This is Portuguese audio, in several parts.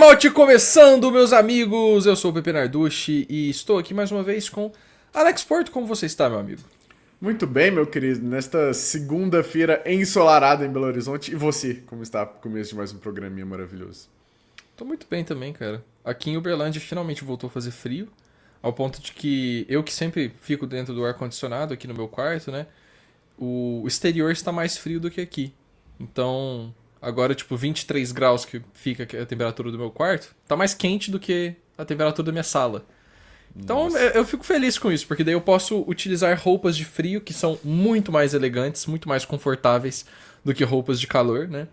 Out começando, meus amigos! Eu sou o Pepe Narducci e estou aqui mais uma vez com Alex Porto. Como você está, meu amigo? Muito bem, meu querido, nesta segunda-feira ensolarada em Belo Horizonte. E você, como está? Começo de mais um programinha maravilhoso. Tô muito bem também, cara. Aqui em Uberlândia finalmente voltou a fazer frio, ao ponto de que eu que sempre fico dentro do ar-condicionado aqui no meu quarto, né? O exterior está mais frio do que aqui. Então, agora, tipo, 23 graus que fica a temperatura do meu quarto, tá mais quente do que a temperatura da minha sala. Então, Nossa. eu fico feliz com isso, porque daí eu posso utilizar roupas de frio que são muito mais elegantes, muito mais confortáveis do que roupas de calor, né?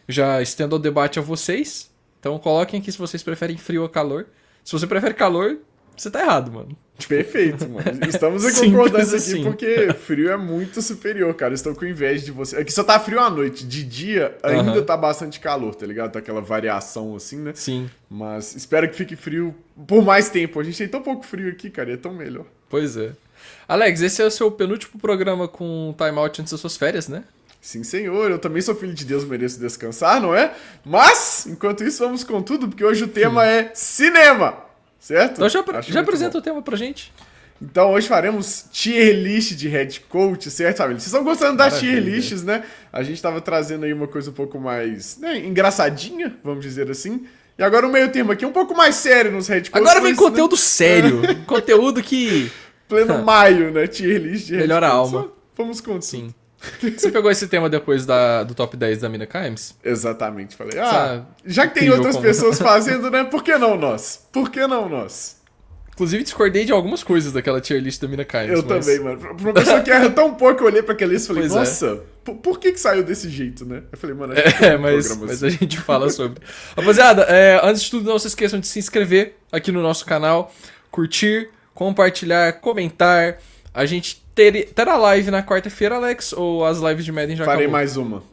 Já estendo o debate a vocês. Então, coloquem aqui se vocês preferem frio ou calor. Se você prefere calor, você tá errado, mano. Perfeito, mano. Estamos em Simples concordância aqui assim. porque frio é muito superior, cara. Estou com inveja de você. Aqui só tá frio à noite. De dia ainda tá bastante calor, tá ligado? Tá aquela variação assim, né? Sim, Mas espero que fique frio por mais tempo. A gente tem tão pouco frio aqui, cara. E é tão melhor. pois é. Alex, esse é o seu penúltimo programa com Time Out antes das suas férias, né? Sim, senhor. Eu também sou filho de Deus, mereço descansar, não é? Mas, enquanto isso, vamos com tudo, porque hoje o tema é cinema. Certo? Então já Acho muito apresenta bom. o tema pra gente. Então hoje faremos tier list de head coach, certo, família? Vocês estão gostando das tier Maravilha. lists, né? A gente tava trazendo aí uma coisa um pouco mais, né, engraçadinha, vamos dizer assim. E agora o meio termo aqui um pouco mais sério nos head coaches. Agora vem mas, conteúdo né, sério. Conteúdo que pleno maio, né? Tier list de head melhora a coach. alma. Só vamos com tudo. Sim. Você pegou esse tema depois do top 10 da Mina Kimes? Exatamente. Falei, Essa já que tem incrível outras como- pessoas fazendo, né? Por que não nós? Por que não nós? Inclusive, discordei de algumas coisas daquela tier list da Mina Kimes. Eu mas... também, mano. Pra uma pessoa que erra tão pouco, eu olhei pra aquela lista e falei, Pois é. nossa, por que saiu desse jeito, né? Eu falei, mano, acho que É, tem um mas programa a assim. gente fala sobre. Rapaziada, antes de tudo, não se esqueçam de se inscrever aqui no nosso canal, curtir, compartilhar, comentar. A gente terá live na quarta-feira, Alex, ou as lives de Madden já Farei acabou? mais uma.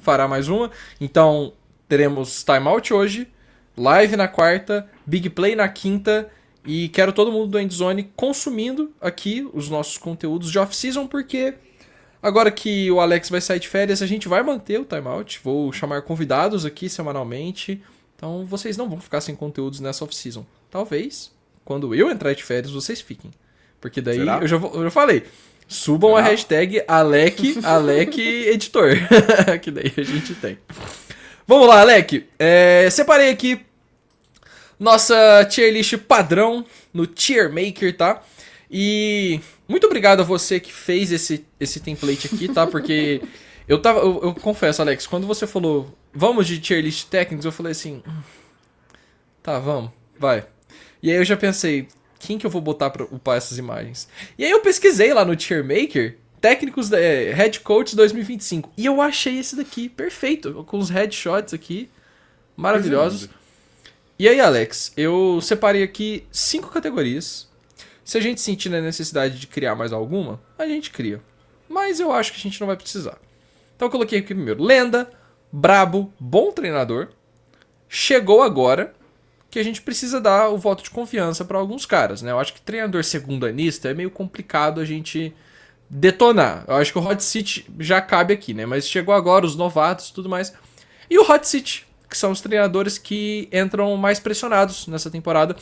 Fará mais uma. Então, teremos timeout hoje, live na quarta, big play na quinta. E quero todo mundo do Endzone consumindo aqui os nossos conteúdos de off-season, porque agora que o Alex vai sair de férias, a gente vai manter o timeout. Vou chamar convidados aqui semanalmente. Então vocês não vão ficar sem conteúdos nessa off-season. Talvez, quando eu entrar de férias, vocês fiquem. Porque daí Será? eu já falei. Subam a Será? hashtag Alec Editor. Que daí a gente tem. Vamos lá, Alec. Separei aqui nossa tier list padrão no Tier Maker, tá? E muito obrigado a você que fez esse template aqui, tá? Porque eu confesso, Alex, quando você falou vamos de tier list técnicos, eu falei assim, tá, vamos, vai. E aí eu já pensei, quem que eu vou botar pra upar essas imagens? E aí eu pesquisei lá no Tier Maker, técnicos Head Coach 2025, e eu achei esse daqui, perfeito, com os headshots aqui, maravilhosos. E aí, Alex, eu separei aqui 5 categorias. Se a gente sentir a necessidade de criar mais alguma, a gente cria. Mas eu acho que a gente não vai precisar. Então eu coloquei aqui primeiro, lenda, brabo, bom treinador. Chegou agora que a gente precisa dar o voto de confiança para alguns caras, né? Eu acho que treinador segundanista é meio complicado a gente detonar. Eu acho que o Hot Seat já cabe aqui, né? Mas chegou agora, os novatos e tudo mais. E o Hot Seat, que são os treinadores que entram mais pressionados nessa temporada.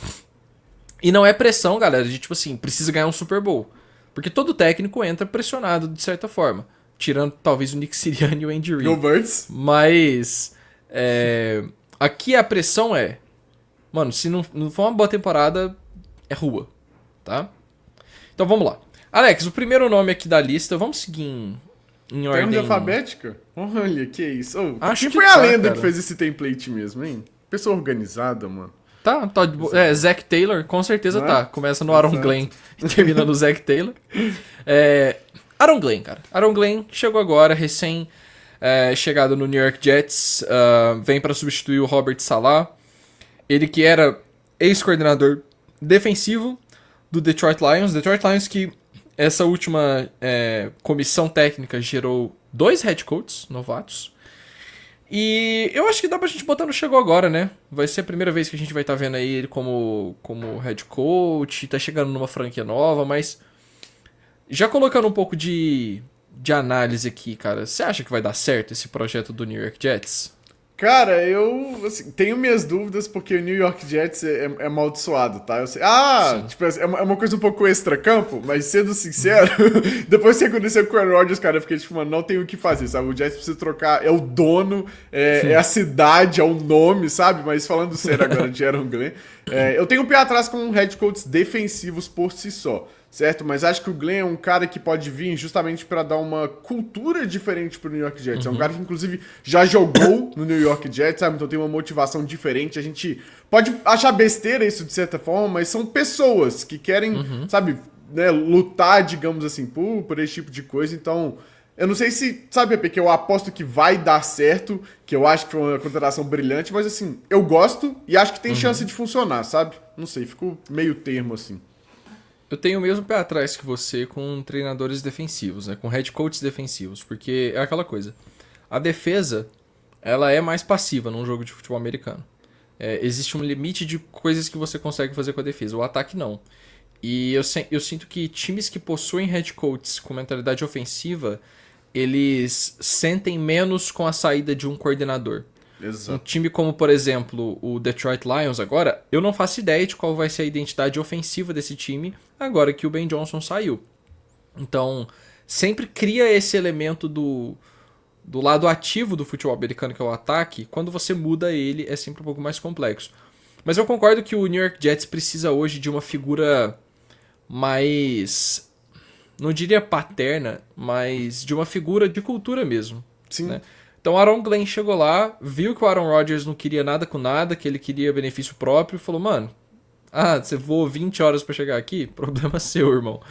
E não é pressão, galera, de tipo assim, precisa ganhar um Super Bowl. Porque todo técnico entra pressionado de certa forma. Tirando talvez o Nick Sirianni e o Andy Reid. Go Birds. Mas aqui a pressão mano, se não for uma boa temporada, é rua, tá? Então vamos lá. Alex, o primeiro nome aqui da lista, vamos seguir em Tem ordem... ordem alfabética? Olha, que isso. Acho Quem que foi a tá, lenda cara. que fez esse template mesmo, hein? Pessoa organizada, mano. Tá de boa. Zach Taylor, com certeza Não é? tá. Começa no Aaron Exato. Glenn e termina no Zach Taylor. Aaron Glenn, cara. Aaron Glenn chegou agora, chegado no New York Jets. Vem pra substituir o Robert Saleh. Ele que era ex-coordenador defensivo do Detroit Lions. Detroit Lions que essa última comissão técnica gerou 2 head coaches novatos. E eu acho que dá pra gente botar no chegou agora, né? Vai ser a primeira vez que a gente vai estar vendo aí ele como head coach, tá chegando numa franquia nova, mas já colocando um pouco de análise aqui, cara, você acha que vai dar certo esse projeto do New York Jets? Cara, eu assim, tenho minhas dúvidas porque o New York Jets é amaldiçoado, tá? Eu sei, Sim. tipo, é uma coisa um pouco extra-campo, mas sendo sincero, depois que aconteceu com o Aaron Rodgers, cara, eu fiquei tipo, mano, não tem o que fazer, sabe? O Jets precisa trocar, é o dono, é a cidade, é o nome, sabe? Mas falando sério agora de Aaron Glenn, eu tenho um pé atrás com head coaches defensivos por si só. Certo? Mas acho que o Glenn é um cara que pode vir justamente para dar uma cultura diferente pro New York Jets. É um cara que, inclusive, já jogou no New York Jets, sabe? Então tem uma motivação diferente. A gente pode achar besteira isso de certa forma, mas são pessoas que querem, sabe, né, lutar, digamos assim, por esse tipo de coisa. Então, eu não sei se, sabe, porque eu aposto que vai dar certo, que eu acho que foi uma contratação brilhante, mas assim, eu gosto e acho que tem chance de funcionar, sabe? Não sei, fico meio termo assim. Eu tenho o mesmo pé atrás que você com treinadores defensivos, né? Com head coaches defensivos, porque é aquela coisa. A defesa, ela é mais passiva num jogo de futebol americano. Existe um limite de coisas que você consegue fazer com a defesa. O ataque não. E eu sinto que times que possuem head coaches com mentalidade ofensiva, eles sentem menos com a saída de um coordenador. Um Exato. time como, por exemplo, o Detroit Lions agora, eu não faço ideia de qual vai ser a identidade ofensiva desse time agora que o Ben Johnson saiu. Então, sempre cria esse elemento do lado ativo do futebol americano, que é o ataque. Quando você muda ele, é sempre um pouco mais complexo. Mas eu concordo que o New York Jets precisa hoje de uma figura mais, não diria paterna, mas de uma figura de cultura mesmo, Sim. né? Então Aaron Glenn chegou lá, viu que o Aaron Rodgers não queria nada com nada, que ele queria benefício próprio, e falou, mano, você voou 20 horas pra chegar aqui? Problema seu, irmão.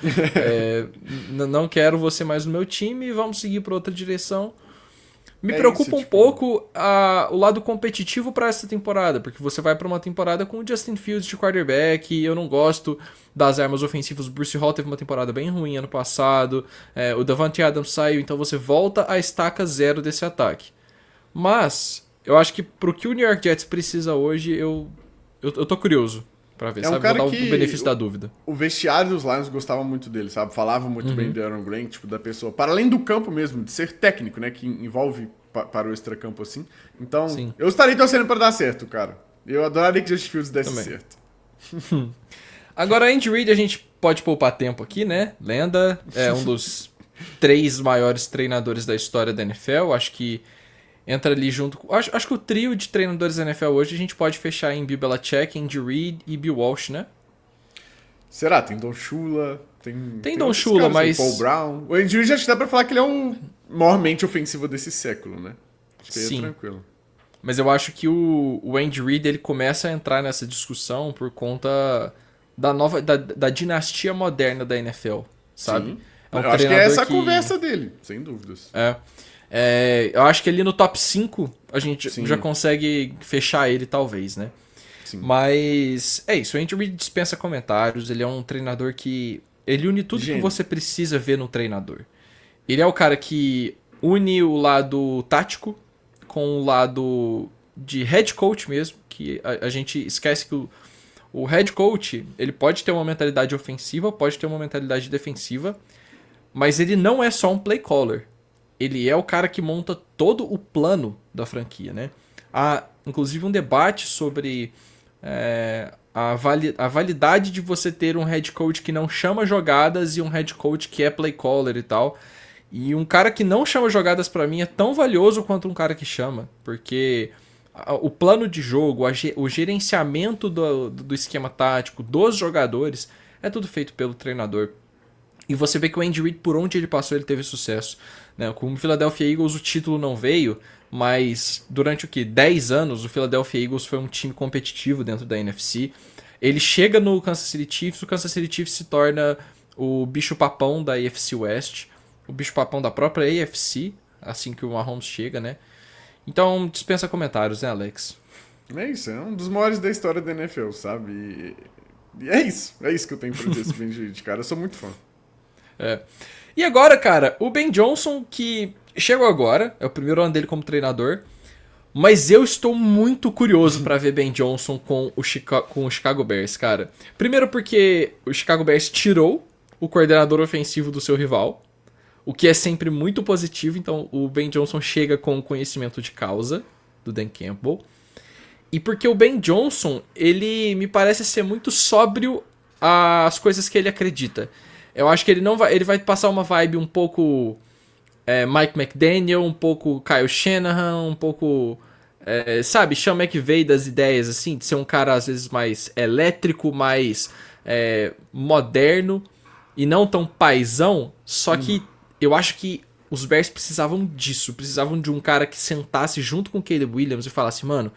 Não quero você mais no meu time, vamos seguir pra outra direção. Me É isso, preocupa um tipo. pouco o lado competitivo para essa temporada, porque você vai para uma temporada com o Justin Fields de quarterback, e eu não gosto das armas ofensivas. O Bruce Hall teve uma temporada bem ruim ano passado, o Davante Adams saiu, então você volta à estaca zero desse ataque. Mas, eu acho que pro que o New York Jets precisa hoje, eu tô curioso para ver, É um sabe? Vou cara dar o que benefício da dúvida. o vestiário dos Lions gostava muito dele, sabe? Falava muito bem do Aaron Glenn, tipo, da pessoa. Para além do campo mesmo, de ser técnico, né? Que envolve para o extracampo assim. Então, Sim, eu estaria torcendo para dar certo, cara. Eu adoraria que Justin Fields desse também. certo. Agora, Andy Reid a gente pode poupar tempo aqui, né? Lenda, é um dos 3 maiores treinadores da história da NFL. Acho que entra ali junto. Acho que o trio de treinadores da NFL hoje a gente pode fechar em Bill Belichick, Andy Reid e Bill Walsh, né? Será? Tem Don Shula, Tem tem Don outros Shula, caras aí, mas. Paul Brown. O Andy Reid já dá pra falar que ele é o maior mente ofensivo desse século, né? Acho que aí é Sim. tranquilo. Mas eu acho que o Andy Reid ele começa a entrar nessa discussão por conta da dinastia moderna da NFL, sabe? Sim. É um Eu acho que é treinador essa a que. conversa dele, sem dúvidas. Eu acho que ali no top 5 a gente Sim. já consegue fechar ele, talvez, né? Sim. Mas é isso, o Andy Reid dispensa comentários, ele é um treinador que. Ele une tudo que Gênio. você precisa ver no treinador. Ele é o cara que une o lado tático com o lado de head coach mesmo, que a gente esquece que o head coach, ele pode ter uma mentalidade ofensiva, pode ter uma mentalidade defensiva, mas ele não é só um play caller. Ele é o cara que monta todo o plano da franquia, né? Há, inclusive, um debate sobre a validade de você ter um head coach que não chama jogadas e um head coach que é play caller e tal. E um cara que não chama jogadas pra mim é tão valioso quanto um cara que chama, porque o plano de jogo, o gerenciamento do esquema tático, dos jogadores, é tudo feito pelo treinador. E você vê que o Andy Reid, por onde ele passou, ele teve sucesso, né? Com o Philadelphia Eagles o título não veio, mas durante 10 anos o Philadelphia Eagles foi um time competitivo dentro da NFC. Ele chega no Kansas City Chiefs, o Kansas City Chiefs se torna o bicho-papão da AFC West, o bicho-papão da própria AFC, assim que o Mahomes chega, né? Então dispensa comentários, né, Alex? É isso, é um dos maiores da história da NFL, sabe? E é isso que eu tenho pra dizer esse Andy Reid, cara. Eu sou muito fã. E agora, cara, o Ben Johnson, que chegou agora, é o primeiro ano dele como treinador, mas eu estou muito curioso pra ver Ben Johnson com o Chicago Bears, cara. Primeiro porque o Chicago Bears tirou o coordenador ofensivo do seu rival, o que é sempre muito positivo, então o Ben Johnson chega com conhecimento de causa, do Dan Campbell. E porque o Ben Johnson, ele me parece ser muito sóbrio às coisas que ele acredita. Eu acho que ele vai passar uma vibe um pouco Mike McDaniel, um pouco Kyle Shanahan, um pouco, sabe, Sean McVay das ideias, assim, de ser um cara às vezes mais elétrico, mais moderno e não tão paizão. Só que eu acho que os Bears precisavam disso, precisavam de um cara que sentasse junto com o Caleb Williams e falasse, mano,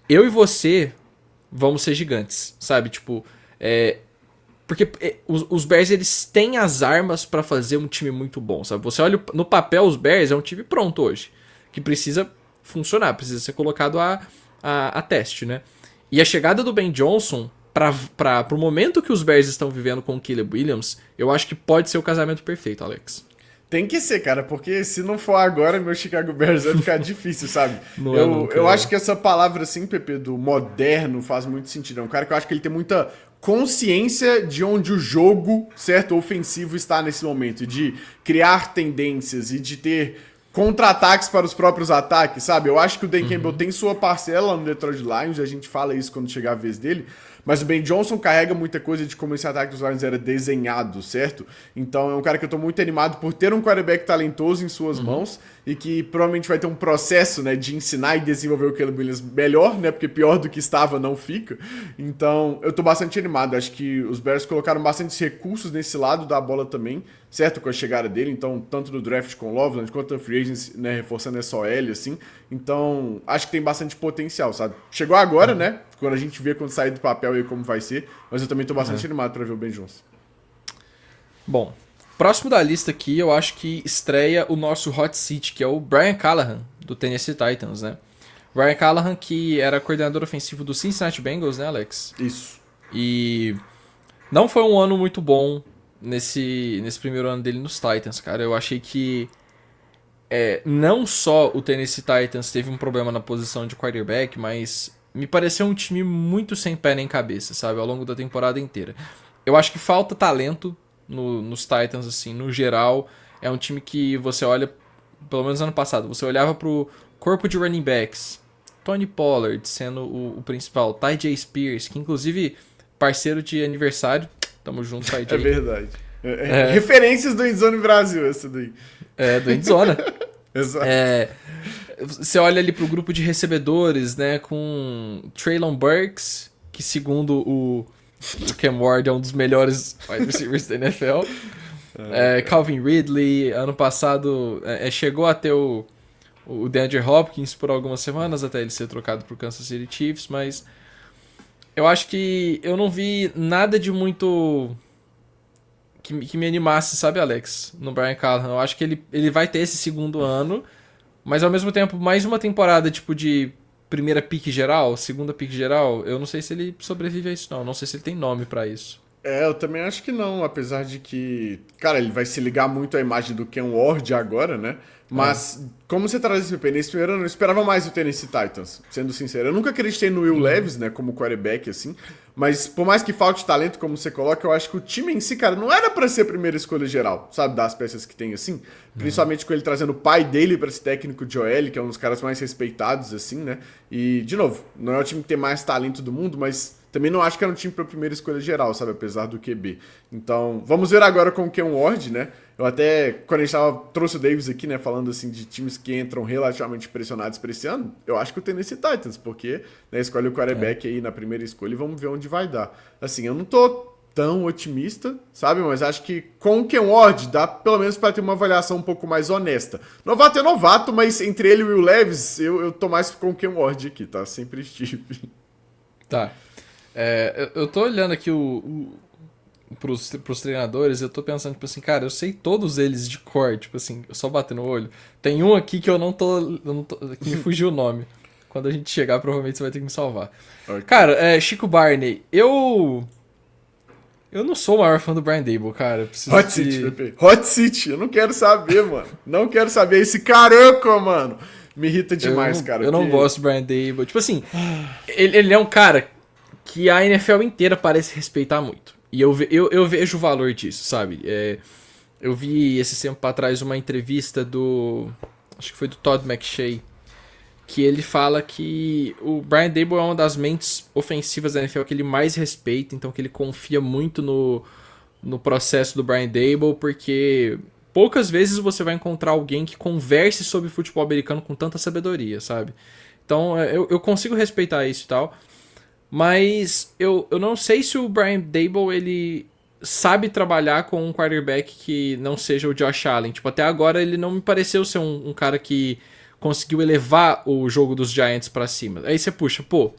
eu e você vamos ser gigantes, sabe? Tipo, porque os Bears, eles têm as armas pra fazer um time muito bom, sabe? Você olha no papel, os Bears é um time pronto hoje, que precisa funcionar, precisa ser colocado a teste, né? E a chegada do Ben Johnson, pro momento que os Bears estão vivendo com o Caleb Williams, eu acho que pode ser o casamento perfeito, Alex. Tem que ser, cara, porque se não for agora, meu Chicago Bears vai ficar difícil, sabe? Não, eu acho que essa palavra, assim, Pepe, do moderno faz muito sentido. É um cara que eu acho que ele tem muita consciência de onde o jogo, certo, ofensivo está nesse momento, de criar tendências e de ter contra-ataques para os próprios ataques, sabe? Eu acho que o Dan Campbell tem sua parcela no Detroit Lions, e a gente fala isso quando chegar a vez dele, mas o Ben Johnson carrega muita coisa de como esse ataque dos Lions era desenhado, certo? Então é um cara que eu tô muito animado por ter um quarterback talentoso em suas mãos e que provavelmente vai ter um processo, né, de ensinar e desenvolver o Caleb Williams melhor, né, porque pior do que estava não fica. Então eu tô bastante animado, acho que os Bears colocaram bastante recursos nesse lado da bola também, certo, com a chegada dele, então tanto no draft com o Loveland quanto no free agents, né, reforçando essa OL, assim. Então acho que tem bastante potencial, sabe? Chegou agora, né, quando a gente vê quando sair do papel aí como vai ser, mas eu também tô bastante animado para ver o Ben Johnson. Bom, próximo da lista aqui, eu acho que estreia o nosso hot seat, que é o Brian Callahan, do Tennessee Titans, né? Brian Callahan, que era coordenador ofensivo do Cincinnati Bengals, né, Alex? Isso. E não foi um ano muito bom nesse primeiro ano dele nos Titans, cara. Eu achei que não só o Tennessee Titans teve um problema na posição de quarterback, mas me pareceu um time muito sem pé nem cabeça, sabe? Ao longo da temporada inteira. Eu acho que falta talento nos Titans, assim, no geral. É um time que você olha, pelo menos ano passado, você olhava pro corpo de running backs, Tony Pollard sendo o principal, Ty J. Spears, que inclusive parceiro de aniversário, tamo junto, Ty J. É verdade. Referências do Endzone Brasil, essa daí. Do Endzone. Exato. Você olha ali pro grupo de recebedores, né, com Traylon Burks, que segundo o Cam Ward é um dos melhores wide receivers da NFL. Calvin Ridley, ano passado chegou a ter o DeAndre Hopkins por algumas semanas, até ele ser trocado pro Kansas City Chiefs, mas eu acho que eu não vi nada de muito que me animasse, sabe, Alex, no Brian Callahan. Eu acho que ele vai ter esse segundo ano, mas ao mesmo tempo, mais uma temporada tipo de primeira pick geral, segunda pick geral, eu não sei se ele sobrevive a isso não sei se ele tem nome pra isso. Eu também acho que não, apesar de que, cara, ele vai se ligar muito à imagem do Ken Ward agora, né? Mas, como você traz esse PP, nesse primeiro ano eu esperava mais o Tennessee Titans, sendo sincero. Eu nunca acreditei no Will Levis, né, como quarterback, assim, mas por mais que falte talento, como você coloca, eu acho que o time em si, cara, não era pra ser a primeira escolha geral, sabe, das peças que tem, assim, principalmente com ele trazendo o pai dele pra esse técnico de OL, que é um dos caras mais respeitados, assim, né, e, de novo, não é o time que tem mais talento do mundo, mas também não acho que era um time pra primeira escolha geral, sabe, apesar do QB. Então, vamos ver agora com o Ken Ward, né, eu até, quando a gente trouxe o Davis aqui, né, falando assim de times que entram relativamente pressionados para esse ano, eu acho que o Tennessee Titans, porque, né, escolhe o quarterback aí na primeira escolha e vamos ver onde vai dar. Assim, eu não tô tão otimista, sabe, mas acho que com o Ken Ward dá pelo menos para ter uma avaliação um pouco mais honesta. Novato é novato, mas entre ele e o Will Levis, eu tô mais com o Ken Ward aqui, tá? Sempre estive. Tá. Eu tô olhando aqui pros treinadores, eu tô pensando, tipo assim, cara, eu sei todos eles de cor, tipo assim, eu só bato no olho. Tem um aqui que eu não tô que me fugiu o nome. Quando a gente chegar, provavelmente você vai ter que me salvar. Okay. Cara, Chico Barney, eu não sou o maior fã do Brian Daboll, cara. Hot City, Pepe. Hot City, eu não quero saber, mano. Não quero saber. Esse caroco, mano, me irrita demais, cara. Eu não gosto do Brian Daboll. Tipo assim, ele é um cara que a NFL inteira parece respeitar muito. E eu vejo o valor disso, sabe? Eu vi esse tempo atrás uma entrevista acho que foi do Todd McShay, que ele fala que o Brian Daboll é uma das mentes ofensivas da NFL que ele mais respeita, então que ele confia muito no processo do Brian Daboll, porque poucas vezes você vai encontrar alguém que converse sobre futebol americano com tanta sabedoria, sabe? Então eu consigo respeitar isso e tal, mas eu não sei se o Brian Daboll, ele sabe trabalhar com um quarterback que não seja o Josh Allen. Tipo, até agora ele não me pareceu ser um cara que conseguiu elevar o jogo dos Giants pra cima. Aí você puxa, pô,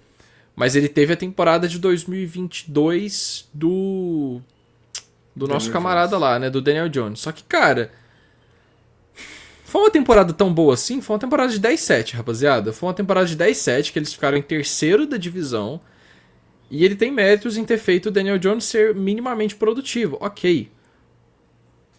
mas ele teve a temporada de 2022 do nosso Daniel camarada Jones. lá, né, do Daniel Jones. Só que, cara, foi uma temporada tão boa assim? Foi uma temporada de 10-7, rapaziada. Foi uma temporada de 10-7 que eles ficaram em terceiro da divisão. E ele tem méritos em ter feito o Daniel Jones ser minimamente produtivo. Ok.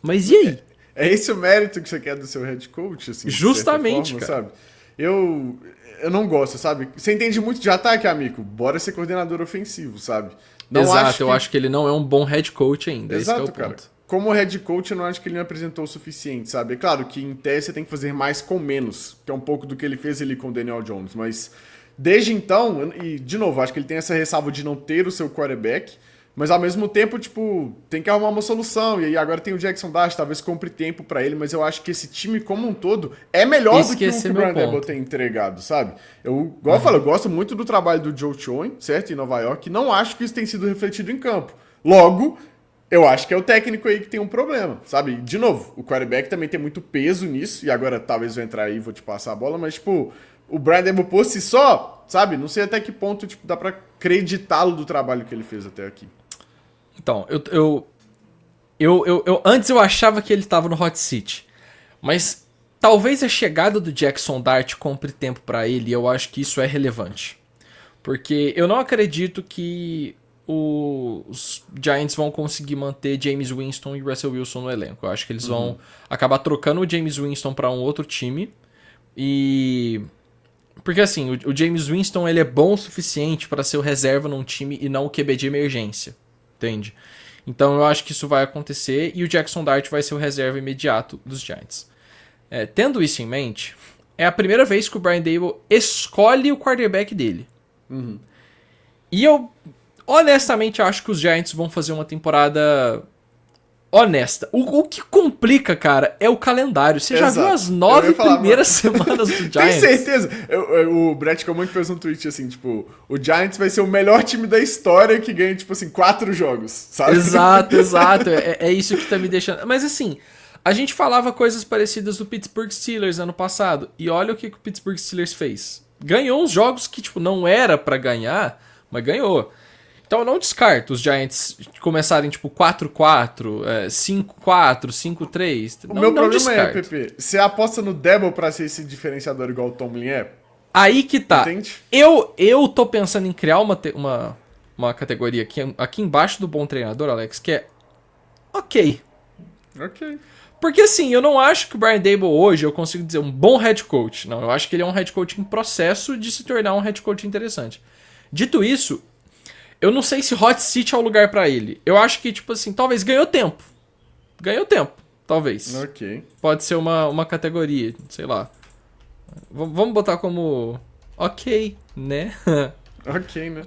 Mas e aí? É esse o mérito que você quer do seu head coach, assim? de Justamente, certa cara. sabe? Eu não gosto, sabe? Você entende muito de ataque, amigo. Bora ser coordenador ofensivo, sabe? Não Exato, eu acho que ele não é um bom head coach ainda. Exato, esse que é o cara. ponto. Como head coach, eu não acho que ele não apresentou o suficiente, sabe? É claro que em tese você tem que fazer mais com menos, que é um pouco do que ele fez ali com o Daniel Jones, mas desde então, e de novo, acho que ele tem essa ressalva de não ter o seu quarterback, mas ao mesmo tempo, tipo, tem que arrumar uma solução, e aí agora tem o Jackson Dash, talvez compre tempo pra ele, mas eu acho que esse time como um todo é melhor do que o que o Brian Daboll tem entregado, sabe? Igual eu falo, eu gosto muito do trabalho do Joe Choen, certo? Em Nova York, e não acho que isso tem sido refletido em campo. Logo, eu acho que é o técnico aí que tem um problema, sabe? De novo, o quarterback também tem muito peso nisso, e agora talvez eu entrar aí e vou te passar a bola, mas, tipo, o Brian Daboll por si só, sabe? Não sei até que ponto, tipo, dá pra acreditá-lo do trabalho que ele fez até aqui. Então, antes eu achava que ele tava no hot seat. Mas talvez a chegada do Jackson Dart compre tempo pra ele, e eu acho que isso é relevante. Porque eu não acredito que os Giants vão conseguir manter James Winston e Russell Wilson no elenco. Eu acho que eles vão acabar trocando o James Winston pra um outro time. E... Porque assim, o James Winston ele é bom o suficiente pra ser o reserva num time e não o QB de emergência. Entende? Então eu acho que isso vai acontecer e o Jackson Dart vai ser o reserva imediato dos Giants. Tendo isso em mente, é a primeira vez que o Brian Daboll escolhe o quarterback dele. E eu honestamente acho que os Giants vão fazer uma temporada honesta. O que complica, cara, é o calendário. Você já Exato. viu as 9 falar, primeiras semanas do Giants? Tem certeza? O Brett Koeman fez um tweet assim, tipo, o Giants vai ser o melhor time da história que ganha, tipo assim, 4 jogos, sabe? Exato. É isso que tá me deixando... Mas assim, a gente falava coisas parecidas do Pittsburgh Steelers ano passado. E olha o que o Pittsburgh Steelers fez. Ganhou uns jogos que, tipo, não era pra ganhar, mas ganhou. Então eu não descarto os Giants começarem tipo 4-4, 5-4, 5-3. O meu problema é, Pepe, você aposta no Daboll pra ser esse diferenciador igual o Tomlin é? Aí que tá. Entende? Eu tô pensando em criar uma categoria aqui embaixo do bom treinador, Alex, que é ok. Ok. Porque assim, eu não acho que o Brian Daboll hoje eu consigo dizer um bom head coach. Não, eu acho que ele é um head coach em processo de se tornar um head coach interessante. Dito isso, eu não sei se hot seat é o lugar pra ele. Eu acho que, tipo assim, talvez ganhou tempo. Ganhou tempo, talvez. Ok. Pode ser uma categoria, sei lá. Vamos botar como ok, né? Ok, né?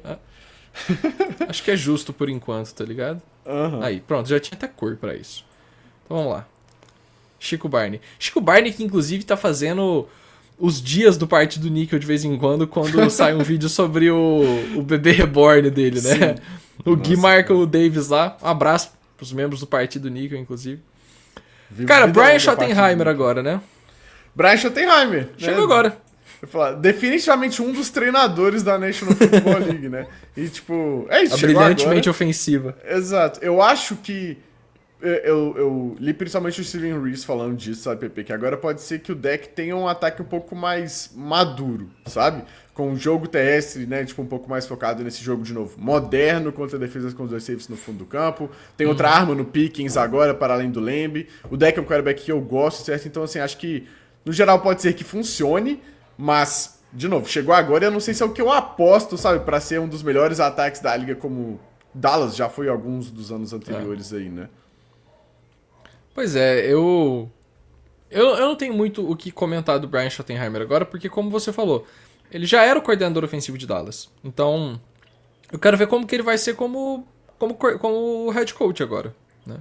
Acho que é justo por enquanto, tá ligado? Aí, pronto, já tinha até cor pra isso. Então vamos lá. Chico Barney. Chico Barney que inclusive tá fazendo os dias do Partido Níquel de vez em quando sai um vídeo sobre o bebê reborn dele, né? Sim. O Gui marca o Davis lá. Um abraço pros membros do Partido Níquel, inclusive. Cara, Brian Schottenheimer agora, né? Brian Schottenheimer. Chegou agora. Eu falar, definitivamente um dos treinadores da National Football League, né? E tipo, é isso. A brilhantemente ofensiva. Exato. Eu acho que eu li principalmente o Steven Reese falando disso, sabe, Pepe? Que agora pode ser que o deck tenha um ataque um pouco mais maduro, sabe? Com um jogo terrestre, né? Tipo, um pouco mais focado nesse jogo de novo. Moderno contra a defesa com os dois safes no fundo do campo. Tem outra arma no Pickens agora, para além do Lamb. O deck é um quarterback que eu gosto, certo? Então, assim, acho que no geral pode ser que funcione, mas, de novo, chegou agora e eu não sei se é o que eu aposto, sabe? Pra ser um dos melhores ataques da liga, como Dallas já foi alguns dos anos anteriores aí, né? Pois é, eu Eu não tenho muito o que comentar do Brian Schottenheimer agora, porque como você falou, ele já era o coordenador ofensivo de Dallas. Então, eu quero ver como que ele vai ser como head coach agora, né?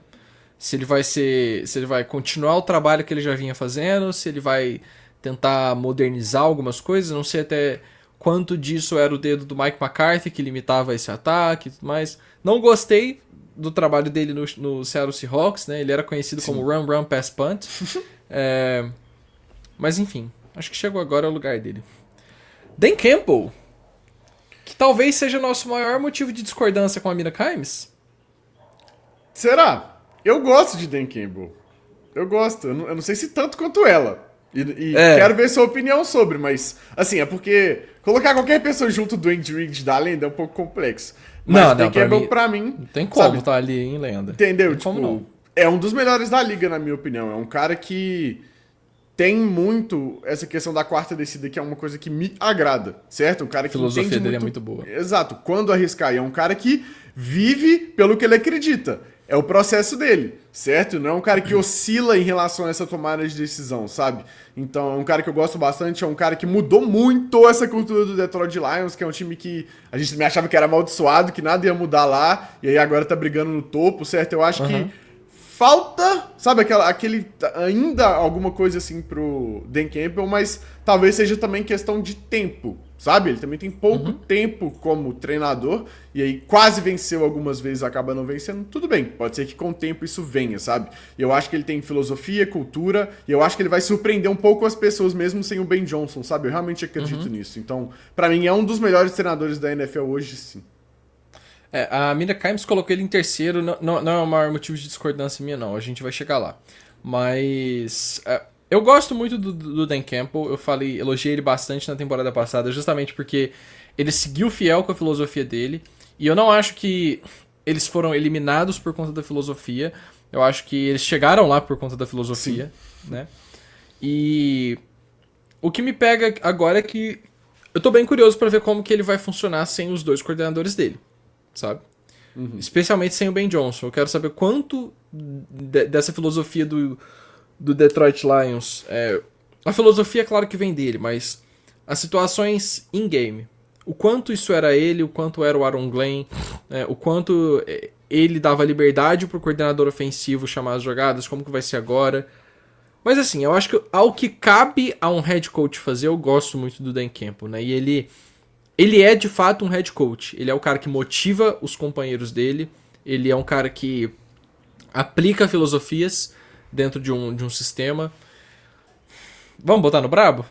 Se ele vai continuar o trabalho que ele já vinha fazendo, se ele vai tentar modernizar algumas coisas, não sei até quanto disso era o dedo do Mike McCarthy que limitava esse ataque e tudo mais. Não gostei do trabalho dele no Seattle Seahawks, né? Ele era conhecido como Run, Run, Pass, Punt. Mas enfim, acho que chegou agora ao lugar dele. Dan Campbell, que talvez seja o nosso maior motivo de discordância com a Mina Kimes. Será? Eu gosto de Dan Campbell. Eu gosto. Eu não sei se tanto quanto ela. E quero ver sua opinião sobre, mas, assim, é porque colocar qualquer pessoa junto do Andy Reid da lenda é um pouco complexo. Mas Dan Campbell, pra mim... Não tem como estar ali em lenda. Entendeu? Tipo, não. É um dos melhores da liga, na minha opinião. É um cara que tem muito essa questão da quarta descida, que é uma coisa que me agrada, certo? Um cara que A filosofia entende dele muito... é muito boa. Exato. Quando arriscar. E é um cara que vive pelo que ele acredita. É o processo dele, certo? Não é um cara que oscila em relação a essa tomada de decisão, sabe? Então é um cara que eu gosto bastante, é um cara que mudou muito essa cultura do Detroit Lions, que é um time que a gente me achava que era amaldiçoado, que nada ia mudar lá, e aí agora tá brigando no topo, certo? Eu acho que falta, sabe, ainda alguma coisa assim pro Dan Campbell, mas talvez seja também questão de tempo, sabe? Ele também tem pouco tempo como treinador, e aí quase venceu algumas vezes, acaba não vencendo. Tudo bem, pode ser que com o tempo isso venha, sabe? E eu acho que ele tem filosofia, cultura, e eu acho que ele vai surpreender um pouco as pessoas mesmo sem o Ben Johnson, sabe? Eu realmente acredito nisso. Então, pra mim, é um dos melhores treinadores da NFL hoje, sim. A Mina Kimes colocou ele em terceiro, não é o maior motivo de discordância minha, não. A gente vai chegar lá. Mas eu gosto muito do Dan Campbell. Eu elogiei ele bastante na temporada passada, justamente porque ele seguiu fiel com a filosofia dele. E eu não acho que eles foram eliminados por conta da filosofia. Eu acho que eles chegaram lá por conta da filosofia, né? E o que me pega agora é que eu tô bem curioso pra ver como que ele vai funcionar sem os dois coordenadores dele, sabe? Especialmente sem o Ben Johnson. Eu quero saber quanto dessa filosofia do Detroit Lions... a filosofia, claro que vem dele, mas as situações in-game. O quanto isso era ele, o quanto era o Aaron Glenn, o quanto ele dava liberdade pro coordenador ofensivo chamar as jogadas, como que vai ser agora. Mas assim, eu acho que ao que cabe a um head coach fazer, eu gosto muito do Dan Campbell, né? E ele é de fato um head coach. Ele é o cara que motiva os companheiros dele. Ele é um cara que aplica filosofias dentro de um sistema. Vamos botar no brabo?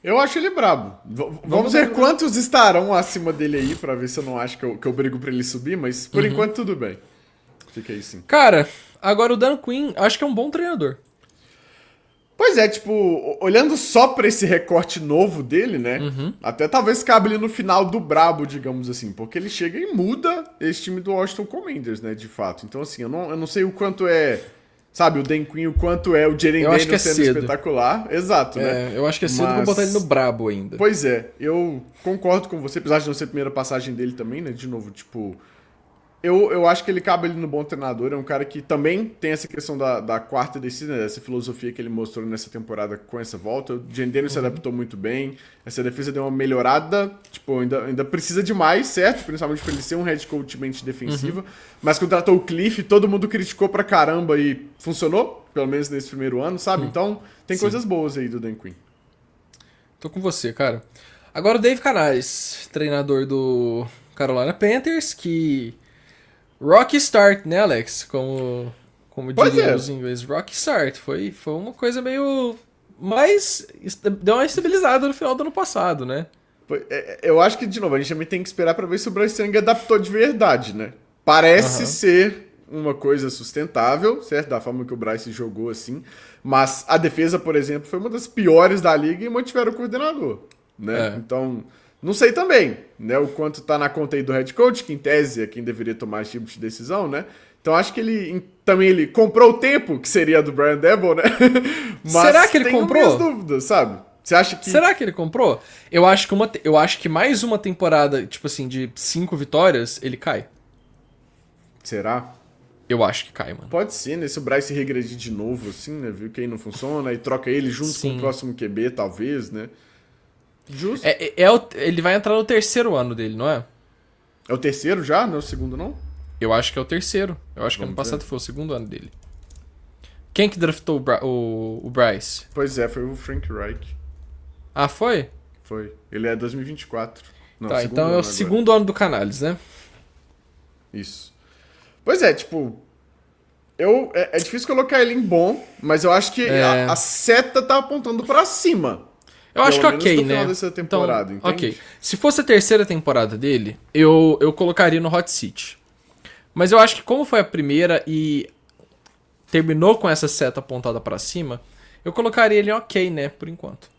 Eu acho ele brabo. Vamos ver quantos estarão acima dele aí, pra ver se eu não acho que eu brigo pra ele subir, mas por enquanto tudo bem. Fica aí sim. Cara, agora o Dan Quinn, acho que é um bom treinador. Pois é, tipo, olhando só pra esse recorte novo dele, né? Até talvez cabe ali no final do brabo, digamos assim. Porque ele chega e muda esse time do Washington Commanders, né? De fato. Então, assim, eu não sei o quanto é... Sabe, o Dan Quinn, o quanto é o Jalen Daniels sendo espetacular. Exato, né? Eu acho que é cedo pra botar ele no brabo ainda. Pois é, eu concordo com você, apesar de não ser a primeira passagem dele também, né? De novo, tipo... Eu acho que ele cabe ali no bom treinador. É um cara que também tem essa questão da quarta descida, né, dessa filosofia que ele mostrou nessa temporada com essa volta. O Jalen Daniels se adaptou muito bem. Essa defesa deu uma melhorada. Tipo, ainda precisa de mais, certo? Principalmente pra ele ser um head coach mente defensiva. Mas contratou o Cliff, todo mundo criticou pra caramba e funcionou, pelo menos nesse primeiro ano, sabe? Então, tem coisas boas aí do Dan Quinn. Tô com você, cara. Agora o Dave Canales, treinador do Carolina Panthers, que... Rocky Start, né, Alex? Como diriam os ingleses. Rocky Start. Foi uma coisa meio... Mas deu uma estabilizada no final do ano passado, né? Eu acho que, de novo, a gente também tem que esperar pra ver se o Bryce Young adaptou de verdade, né? Parece ser uma coisa sustentável, certo? Da forma que o Bryce jogou, assim. Mas a defesa, por exemplo, foi uma das piores da liga e mantiveram o coordenador, né? Então... Não sei também, né, o quanto tá na conta aí do head coach, que em tese é quem deveria tomar esse tipo de decisão, né? Então acho que ele comprou o tempo, que seria do Brian Daboll, né? Mas será que ele comprou? Minhas dúvidas, sabe? Você acha que... Será que ele comprou? Eu acho que mais uma temporada, tipo assim, de 5 vitórias, ele cai. Será? Eu acho que cai, mano. Pode ser, né? Se o Bryce regredir de novo, assim, né? Viu que aí não funciona, aí troca ele junto com Sim. o próximo QB, talvez, né? Justo. Ele vai entrar no terceiro ano dele, não é? É o terceiro já? Não é o segundo, não? Eu acho que é o terceiro. Eu acho que ano Vamos ver. passado foi o segundo ano dele. Quem que draftou o Bryce? Pois é, foi o Frank Reich. Ah, foi? Foi. Ele é 2024. Não, Tá, segundo então é ano o agora. segundo ano do Canales, né? Isso. Pois é, tipo. É difícil colocar ele em bom, mas eu acho que É. a seta tá apontando pra cima. Eu acho que Pelo menos ok, no né? final dessa temporada, então, entende? ok. Se fosse a terceira temporada dele, eu colocaria no Hot Seat. Mas eu acho que como foi a primeira e terminou com essa seta apontada pra cima, eu colocaria ele em ok, né? Por enquanto.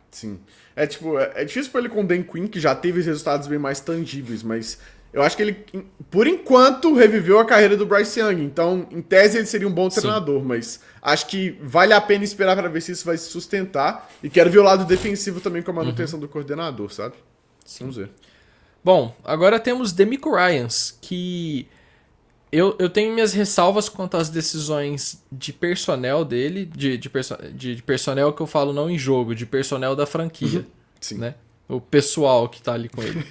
Sim. É tipo, é difícil pra ele com o Dan Quinn, que já teve resultados bem mais tangíveis, mas eu acho que ele, por enquanto, reviveu a carreira do Bryce Young. Então, em tese, ele seria um bom Sim. treinador, mas acho que vale a pena esperar pra ver se isso vai se sustentar. E quero ver o lado defensivo também com a manutenção do coordenador, sabe? Vamos ver. Bom, agora temos Demico Ryans, que eu tenho minhas ressalvas quanto às decisões de personnel dele, de personnel que eu falo não em jogo, de personnel da franquia, Sim. né? O pessoal que tá ali com ele.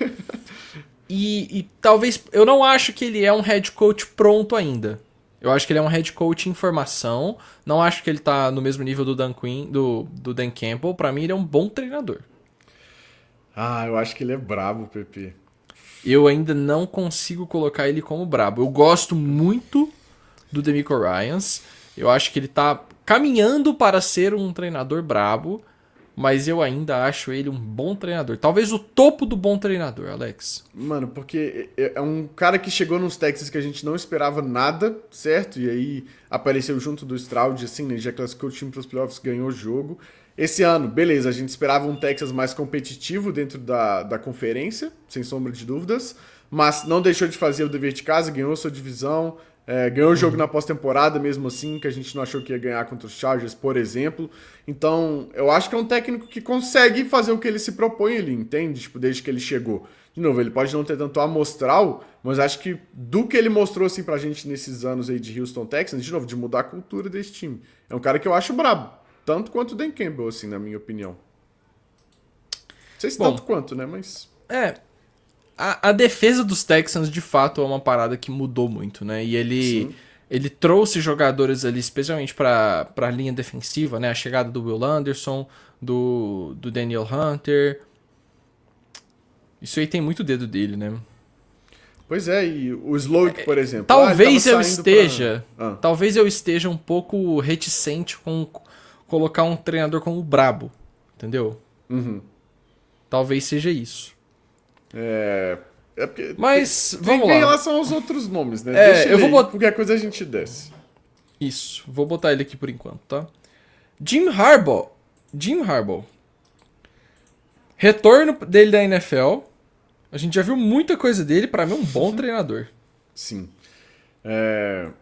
E talvez, eu não acho que ele é um head coach pronto ainda. Eu acho que ele é um head coach em formação, não acho que ele tá no mesmo nível do Dan Quinn, do Dan Campbell. Pra mim ele é um bom treinador. Ah, eu acho que ele é brabo, Pepe. Eu ainda não consigo colocar ele como brabo. Eu gosto muito do Demico Ryans. Eu acho que ele tá caminhando para ser um treinador brabo, mas eu ainda acho ele um bom treinador. Talvez o topo do bom treinador, Alex. Mano, porque é um cara que chegou nos Texas que a gente não esperava nada, certo? E aí apareceu junto do Stroud, assim, né? Já classificou o time para os playoffs, ganhou o jogo. Esse ano, beleza, a gente esperava um Texas mais competitivo dentro da conferência, sem sombra de dúvidas, mas não deixou de fazer o dever de casa, ganhou sua divisão, ganhou o jogo na pós-temporada mesmo assim, que a gente não achou que ia ganhar contra os Chargers, por exemplo. Então, eu acho que é um técnico que consegue fazer o que ele se propõe ali, entende? Tipo, desde que ele chegou. De novo, ele pode não ter tanto amostral, mas acho que do que ele mostrou assim pra gente nesses anos aí de Houston Texans, de novo, de mudar a cultura desse time. É um cara que eu acho brabo. Tanto quanto o Dan Campbell, assim, na minha opinião. Não sei se Bom, tanto quanto, né? Mas. A defesa dos Texans, de fato, é uma parada que mudou muito, né? E ele trouxe jogadores ali, especialmente pra linha defensiva, né? A chegada do Will Anderson, do Daniel Hunter. Isso aí tem muito dedo dele, né? Pois é, e o Sloak, por exemplo. Talvez ele eu tava saindo esteja. pra- Talvez eu esteja um pouco reticente com colocar um treinador como brabo. Entendeu? Uhum. Talvez seja isso. É porque. Mas, Tem vamos em lá. relação aos outros nomes, né? É, Deixa eu ele vou aí, botar- qualquer coisa a gente desce. Isso. Vou botar ele aqui por enquanto, tá? Jim Harbaugh. Retorno dele da NFL. A gente já viu muita coisa dele. Pra mim, é um bom treinador. Sim.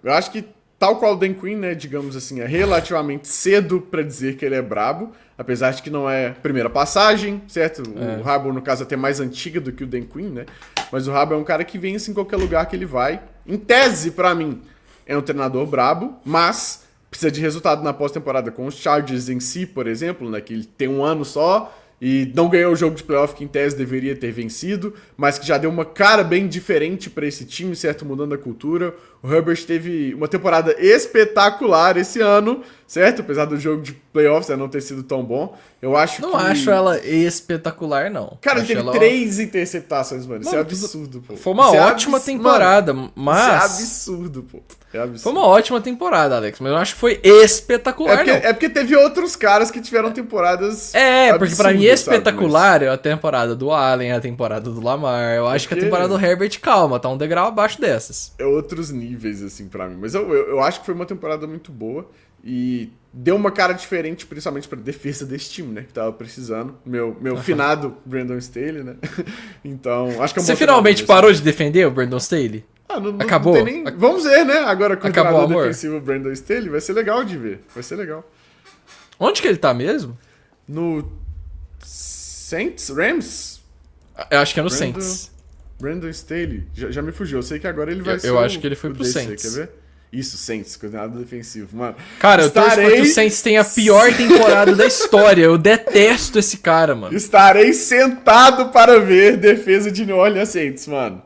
Eu acho que, tal qual o Dan Quinn, né, digamos assim, é relativamente cedo pra dizer que ele é brabo, apesar de que não é primeira passagem, certo? O Harbaugh, no caso, é até mais antiga do que o Dan Quinn, né? Mas o Harbaugh é um cara que vence em qualquer lugar que ele vai. Em tese, pra mim, é um treinador brabo, mas precisa de resultado na pós-temporada com os Chargers em si, por exemplo, né, que ele tem um ano só e não ganhou o jogo de playoff que em tese deveria ter vencido, mas que já deu uma cara bem diferente pra esse time, certo? Mudando a cultura. O Herbert teve uma temporada espetacular esse ano, certo? Apesar do jogo de playoffs não ter sido tão bom. Eu acho Não que... acho ela espetacular, não. Cara, ele Acho teve ela- 3 interceptações, mano. Isso é Mano, absurdo, pô. Foi uma Isso é ótima temporada, Mano, mas... isso é absurdo, pô. É absurdo. Foi uma ótima temporada, Alex. Mas eu acho que foi espetacular, não. É porque teve outros caras que tiveram temporadas Porque pra mim absurdas, sabe? espetacular é a temporada do Allen, a temporada do Lamar. Eu acho que a porque- temporada do Herbert, calma, tá um degrau abaixo dessas. É outros níveis, assim, pra mim. Mas eu acho que foi uma temporada muito boa e deu uma cara diferente, principalmente pra defesa desse time, né? Que tava precisando. Meu finado Brandon Staley, né? Então, acho que é um Você bom finalmente treinador, parou de defender o Brandon Staley? não Acabou? tem nem... Vamos ver, né? Agora com o Acabou o treinador amor? defensivo Brandon Staley, vai ser legal de ver. Vai ser legal. Onde que ele tá mesmo? No Saints? Rams? Eu acho que é no Brandon- Saints. Brandon Staley. Já me fugiu. Eu sei que agora ele vai Eu ser acho que ele foi o pro DC, Saints. quer ver? Isso, Saints, coordenador defensivo, mano. Cara, eu torço pra que o Saints tem a pior temporada da história. Eu detesto esse cara, mano. Estarei sentado para ver defesa de New Orleans Saints, mano.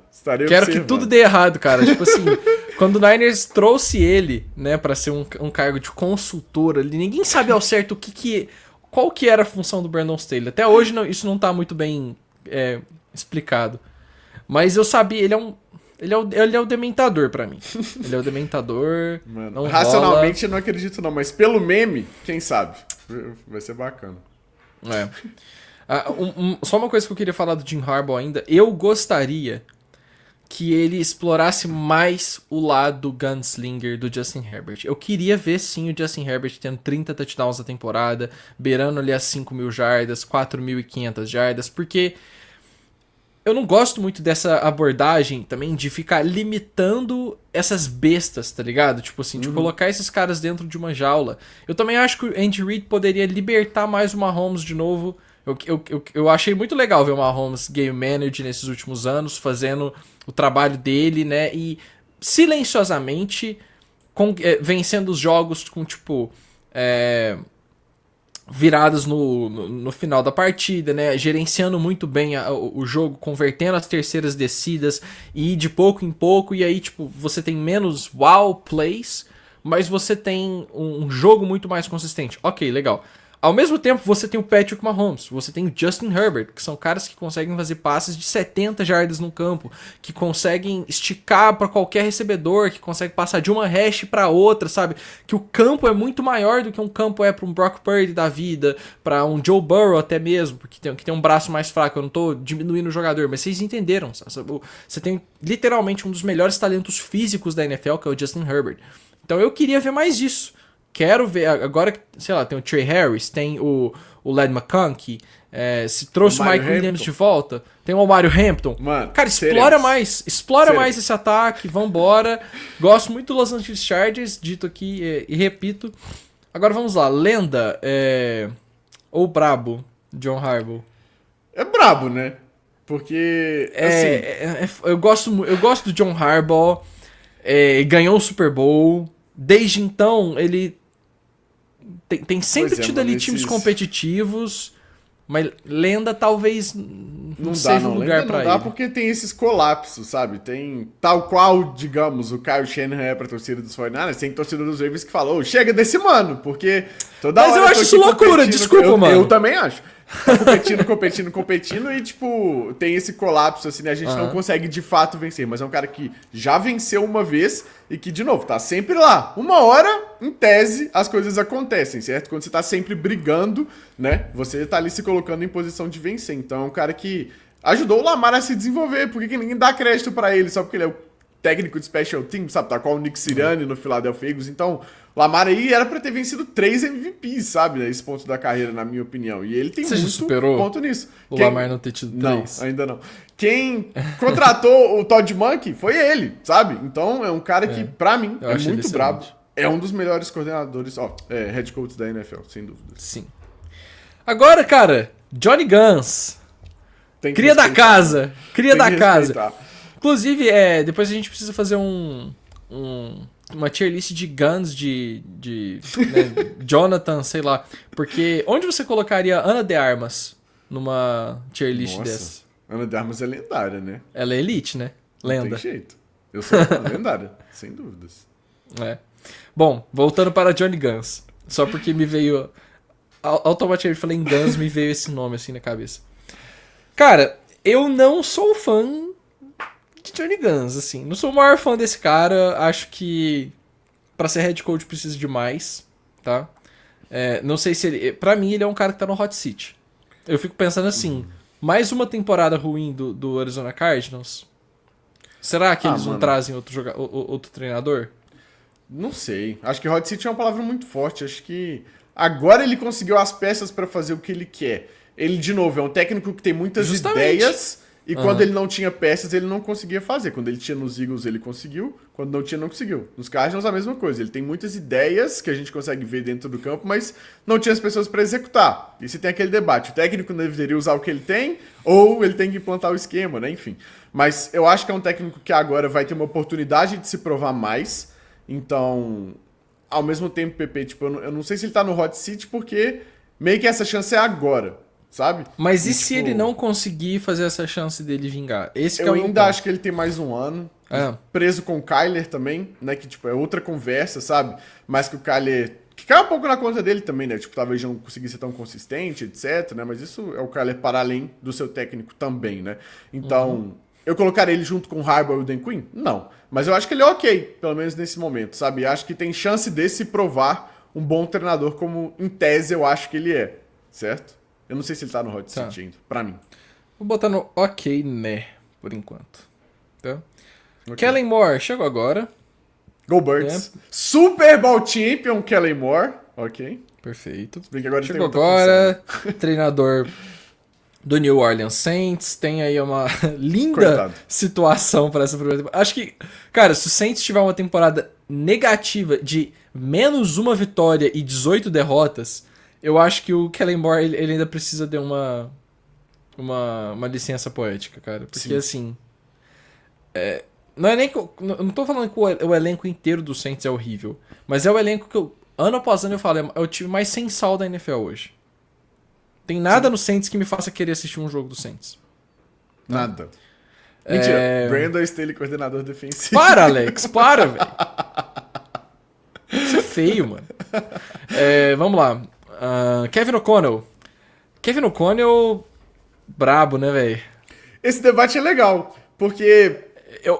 Quero que tudo dê errado, cara. Tipo assim, quando o Niners trouxe ele, né, pra ser um cargo de consultor ali, ninguém sabe ao certo qual que era a função do Brandon Staley. Até hoje isso não tá muito bem explicado. Mas eu sabia, ele é o dementador pra mim. Ele é o dementador. Mano, racionalmente eu não acredito não, mas pelo meme, quem sabe? Vai ser bacana. Só uma coisa que eu queria falar do Jim Harbaugh ainda. Eu gostaria que ele explorasse mais o lado gunslinger do Justin Herbert. Eu queria ver, sim, o Justin Herbert tendo 30 touchdowns na temporada, beirando ali as 5.000 jardas, 4.500 jardas, porque eu não gosto muito dessa abordagem também de ficar limitando essas bestas, tá ligado? Tipo assim, de colocar esses caras dentro de uma jaula. Eu também acho que o Andy Reid poderia libertar mais o Mahomes de novo. Eu achei muito legal ver o Mahomes game manager nesses últimos anos, fazendo o trabalho dele, né? E silenciosamente vencendo os jogos com, tipo, viradas no final da partida, né? Gerenciando muito bem o jogo, convertendo as terceiras descidas e de pouco em pouco. E aí, tipo, você tem menos wow plays, mas você tem um jogo muito mais consistente. Ok, legal. Ao mesmo tempo, você tem o Patrick Mahomes, você tem o Justin Herbert, que são caras que conseguem fazer passes de 70 jardas no campo, que conseguem esticar para qualquer recebedor, que conseguem passar de uma hash para outra, sabe? Que o campo é muito maior do que um campo é para um Brock Purdy da vida, para um Joe Burrow até mesmo, que tem um braço mais fraco. Eu não tô diminuindo o jogador, mas vocês entenderam, sabe? Você tem literalmente um dos melhores talentos físicos da NFL, que é o Justin Herbert. Então eu queria ver mais disso. Quero ver, agora, sei lá, tem o Trey Harris, tem o Ladd McConkey, se trouxe o Mike Williams de volta, tem o Mario Hampton. Mano, cara, explora mais esse ataque, vambora. Gosto muito do Los Angeles Chargers, dito aqui e repito. Agora vamos lá, lenda ou brabo, John Harbaugh? É brabo, né? Porque, assim... eu gosto do John Harbaugh, ganhou o Super Bowl. Desde então, ele tem sempre tido ali times competitivos, mas lenda talvez não seja um lugar pra ele. Não dá porque tem esses colapsos, sabe? Tem tal qual, digamos, o Kyle Shanahan é pra torcida dos 49ers, tem torcida dos Ravens que falou, chega desse mano, porque toda hora... Mas eu acho isso loucura, desculpa, mano. Eu também acho. Tá competindo e, tipo, tem esse colapso, assim, né? A gente não consegue de fato vencer, mas é um cara que já venceu uma vez e que, de novo, tá sempre lá. Uma hora, em tese, as coisas acontecem, certo? Quando você tá sempre brigando, né? Você tá ali se colocando em posição de vencer. Então é um cara que ajudou o Lamar a se desenvolver. Por que ninguém dá crédito pra ele só porque ele é o técnico de special team, sabe? Tá com o Nick Sirianni no Philadelphia Eagles. Então, o Lamar aí era pra ter vencido 3 MVPs, sabe? Nesse ponto da carreira, na minha opinião. E ele tem muito ponto nisso. Lamar não ter tido 3? Não, ainda não. Quem contratou o Todd Monken foi ele, sabe? Então, é um cara que, pra mim, é muito brabo. É um dos melhores coordenadores, head coach da NFL, sem dúvida. Sim. Agora, cara, Johnny Guns. Cria da casa. Cria da casa. Inclusive, depois a gente precisa fazer uma tier list de guns né, Jonathan, sei lá. Porque onde você colocaria Ana de Armas numa tier list dessa? Ana de Armas é lendária, né? Ela é elite, né? Lenda. Não tem jeito. Eu sou lendária, sem dúvidas. Bom, voltando para Johnny Guns. Só porque me veio... Automaticamente eu falei em Guns, me veio esse nome assim na cabeça. Cara, eu não sou fã de Johnny Guns, assim. Não sou o maior fã desse cara. Acho que pra ser head coach precisa de mais, tá? Não sei se ele... Pra mim, ele é um cara que tá no hot seat. Eu fico pensando assim, mais uma temporada ruim do Arizona Cardinals? Será que eles não trazem outro treinador? Não sei. Acho que hot seat é uma palavra muito forte. Acho que agora ele conseguiu as peças pra fazer o que ele quer. Ele, de novo, é um técnico que tem muitas ideias e quando ele não tinha peças, ele não conseguia fazer. Quando ele tinha nos Eagles, ele conseguiu. Quando não tinha, não conseguiu. Nos Cardinals, a mesma coisa. Ele tem muitas ideias que a gente consegue ver dentro do campo, mas não tinha as pessoas para executar. E você tem aquele debate. O técnico deveria usar o que ele tem ou ele tem que implantar o esquema, né? Enfim. Mas eu acho que é um técnico que agora vai ter uma oportunidade de se provar mais. Então, ao mesmo tempo, PP, tipo, eu não sei se ele tá no hot seat porque meio que essa chance é agora, sabe? Mas e E, se tipo, ele não conseguir fazer essa chance dele vingar? Esse que é eu o meu ainda ponto. acho que ele tem mais um ano. É. Preso com o Kyler também, né? Que, tipo, é outra conversa, sabe? Mas que o Kyler... Que cai um pouco na conta dele também, né? Tipo, talvez não conseguisse ser tão consistente, etc, né? Mas isso é o Kyler para além do seu técnico também, né? Então, eu colocaria ele junto com o Harbaugh e o Dan Quinn? Não. Mas eu acho que ele é ok, pelo menos nesse momento, sabe? Acho que tem chance de se provar um bom treinador, como em tese eu acho que ele é, certo? Eu não sei se ele tá no hot seat ainda, pra mim. Vou botar no ok, né? Por enquanto. Tá? Ok. Kellen Moore chegou agora. Go Birds. Super Bowl Champion Kellen Moore. Ok. Perfeito. Se bem que agora ele tem Chegou outra agora. Treinador do New Orleans Saints. Tem aí uma linda Coitado. situação para essa primeira temporada. Acho que, cara, se o Saints tiver uma temporada negativa de menos uma vitória e 18 derrotas, eu acho que o Kellen Moore ele ainda precisa de uma licença poética, cara. Porque Sim. assim. Não é nem que eu não tô falando que o elenco inteiro do Saints é horrível, mas é o elenco que eu, ano após ano eu falo, é o time mais sem sal da NFL hoje. Tem nada no Saints que me faça querer assistir um jogo do Saints. Nada. Mentira. Brandon Staley, coordenador defensivo. Para, Alex, para, velho. Isso é feio, mano. Vamos lá. Kevin O'Connell. Kevin O'Connell, brabo, né, velho? Esse debate é legal, porque...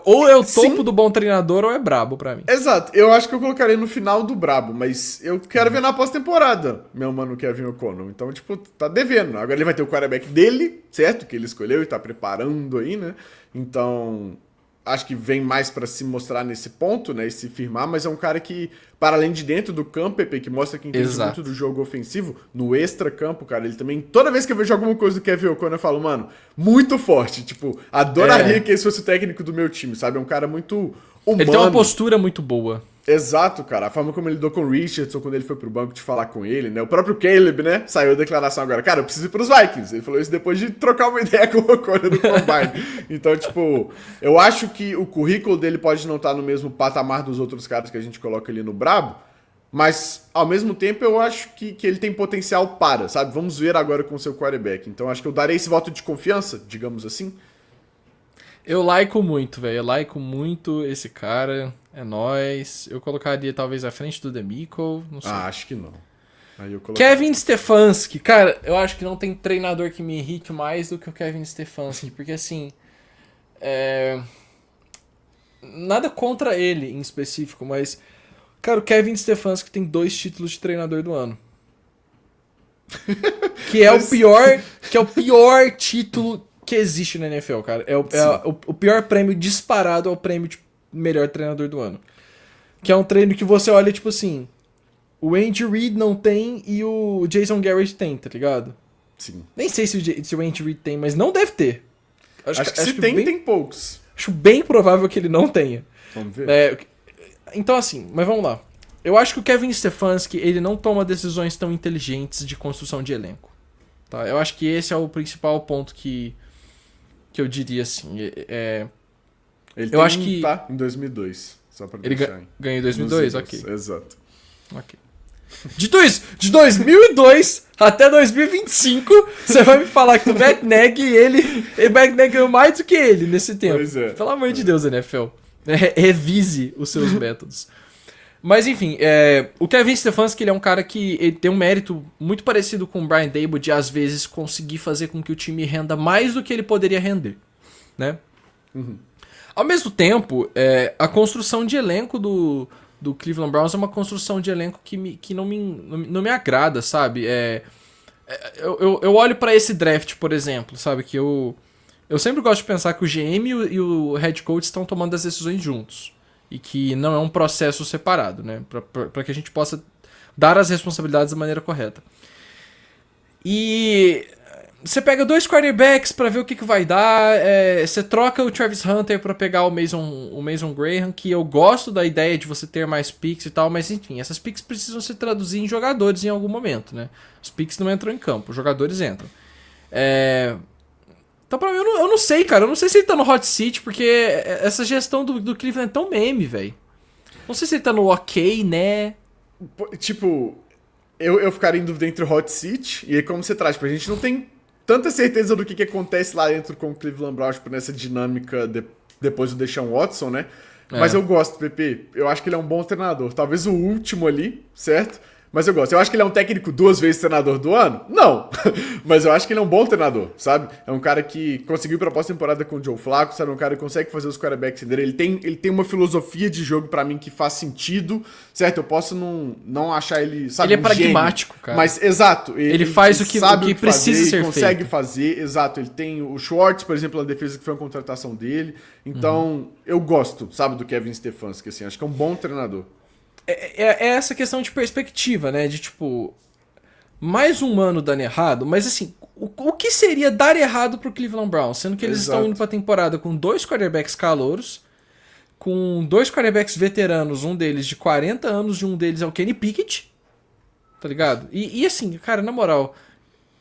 Ou é o topo Sim. do bom treinador ou é brabo pra mim. Exato. Eu acho que eu colocaria no final do brabo, mas eu quero ver na pós-temporada, meu mano Kevin O'Connell. Então, tipo, tá devendo. Agora ele vai ter o quarterback dele, certo? Que ele escolheu e tá preparando aí, né? Então... Acho que vem mais pra se mostrar nesse ponto, né? E se firmar, mas é um cara que, para além de dentro do campo, Pepe, que mostra que entende Exato. muito do jogo ofensivo, no extra-campo, cara, ele também. Toda vez que eu vejo alguma coisa do Kevin O'Connell, eu falo, mano, muito forte. Tipo, adoraria que esse fosse o técnico do meu time, sabe? É um cara muito humano. Ele tem uma postura muito boa. Exato, cara. A forma como ele lidou com o Richardson quando ele foi pro banco de falar com ele, né? O próprio Caleb, né? Saiu a declaração agora. Cara, eu preciso ir pros Vikings. Ele falou isso depois de trocar uma ideia com o O'Connell no Combine. Então, tipo, eu acho que o currículo dele pode não estar no mesmo patamar dos outros caras que a gente coloca ali no Brabo, mas, ao mesmo tempo, eu acho que ele tem potencial para, sabe? Vamos ver agora com o seu quarterback. Então, acho que eu darei esse voto de confiança, digamos assim. Eu laico muito, velho. Eu laico muito esse cara. É nóis. Eu colocaria talvez à frente do Demico. Não sei. Acho que não. Aí eu coloquei. Kevin Stefanski. Cara, eu acho que não tem treinador que me irrite mais do que o Kevin Stefanski. Porque assim. Nada contra ele em específico, mas. Cara, o Kevin Stefanski tem 2 títulos de treinador do ano. Que é o pior título que existe na NFL, cara. O pior prêmio disparado é o prêmio de melhor treinador do ano. Que é um treino que você olha, tipo assim, o Andy Reid não tem e o Jason Garrett tem, tá ligado? Sim. Nem sei se o Andy Reid tem, mas não deve ter. Acho que se tem, bem, tem poucos. Acho bem provável que ele não tenha. Vamos ver. Então assim, mas vamos lá. Eu acho que o Kevin Stefanski, ele não toma decisões tão inteligentes de construção de elenco. Tá? Eu acho que esse é o principal ponto que eu diria assim. Ele eu acho que tá em 2002, só pra ele deixar. ganhou em 2002, ok. Exato. Ok. Dito isso, de 2002 até 2025, você vai me falar que o McNaghy, o McNaghy ganhou mais do que ele nesse tempo. Pois é. Pelo amor de Deus, NFL. Revise os seus métodos. Mas enfim, o Kevin Stefanski, ele é um cara que ele tem um mérito muito parecido com o Brian Daboll de às vezes conseguir fazer com que o time renda mais do que ele poderia render, né? Uhum. Ao mesmo tempo, a construção de elenco do Cleveland Browns é uma construção de elenco que não me agrada, sabe? Eu olho pra esse draft, por exemplo, sabe? Que eu sempre gosto de pensar que o GM e o head coach estão tomando as decisões juntos. E que não é um processo separado, né? Pra que a gente possa dar as responsabilidades da maneira correta. E você pega 2 quarterbacks pra ver o que vai dar. Você troca o Travis Hunter pra pegar o Mason Graham, que eu gosto da ideia de você ter mais picks e tal, mas enfim, essas picks precisam se traduzir em jogadores em algum momento, né? Os picks não entram em campo, os jogadores entram. Então, pra mim, eu não sei, cara. Eu não sei se ele tá no hot seat, porque essa gestão do Cleveland é tão meme, velho. Não sei se ele tá no ok, né? Tipo, eu ficaria em dúvida entre o hot seat e aí como você traz, tipo, a gente não tem tanta certeza do que acontece lá dentro com o Cleveland Browns, tipo, nessa dinâmica depois do Deshaun Watson, né? Mas eu gosto, Pepe. Eu acho que ele é um bom treinador. Talvez o último ali, certo? Mas eu gosto. Eu acho que ele é um técnico 2 vezes treinador do ano? Não. Mas eu acho que ele é um bom treinador, sabe? É um cara que conseguiu ir pra pós-temporada com o Joe Flacco, sabe? É um cara que consegue fazer os quarterbacks dele. Ele tem uma filosofia de jogo pra mim que faz sentido, certo? Eu posso não achar ele, sabe, Ele é pragmático, gênio, cara. Mas, exato. Ele faz o que sabe precisa fazer, ser consegue feito. fazer, exato. Ele tem o Schwartz, por exemplo, na defesa, que foi uma contratação dele. Então, eu gosto, sabe, do Kevin Stefanski, assim. Acho que é um bom treinador. É essa questão de perspectiva, né? De tipo, mais um ano dando errado, mas assim, o que seria dar errado pro Cleveland Browns? Sendo que eles estão indo pra temporada com 2 quarterbacks calouros, com 2 quarterbacks veteranos, um deles de 40 anos e um deles é o Kenny Pickett, tá ligado? E assim, cara, na moral,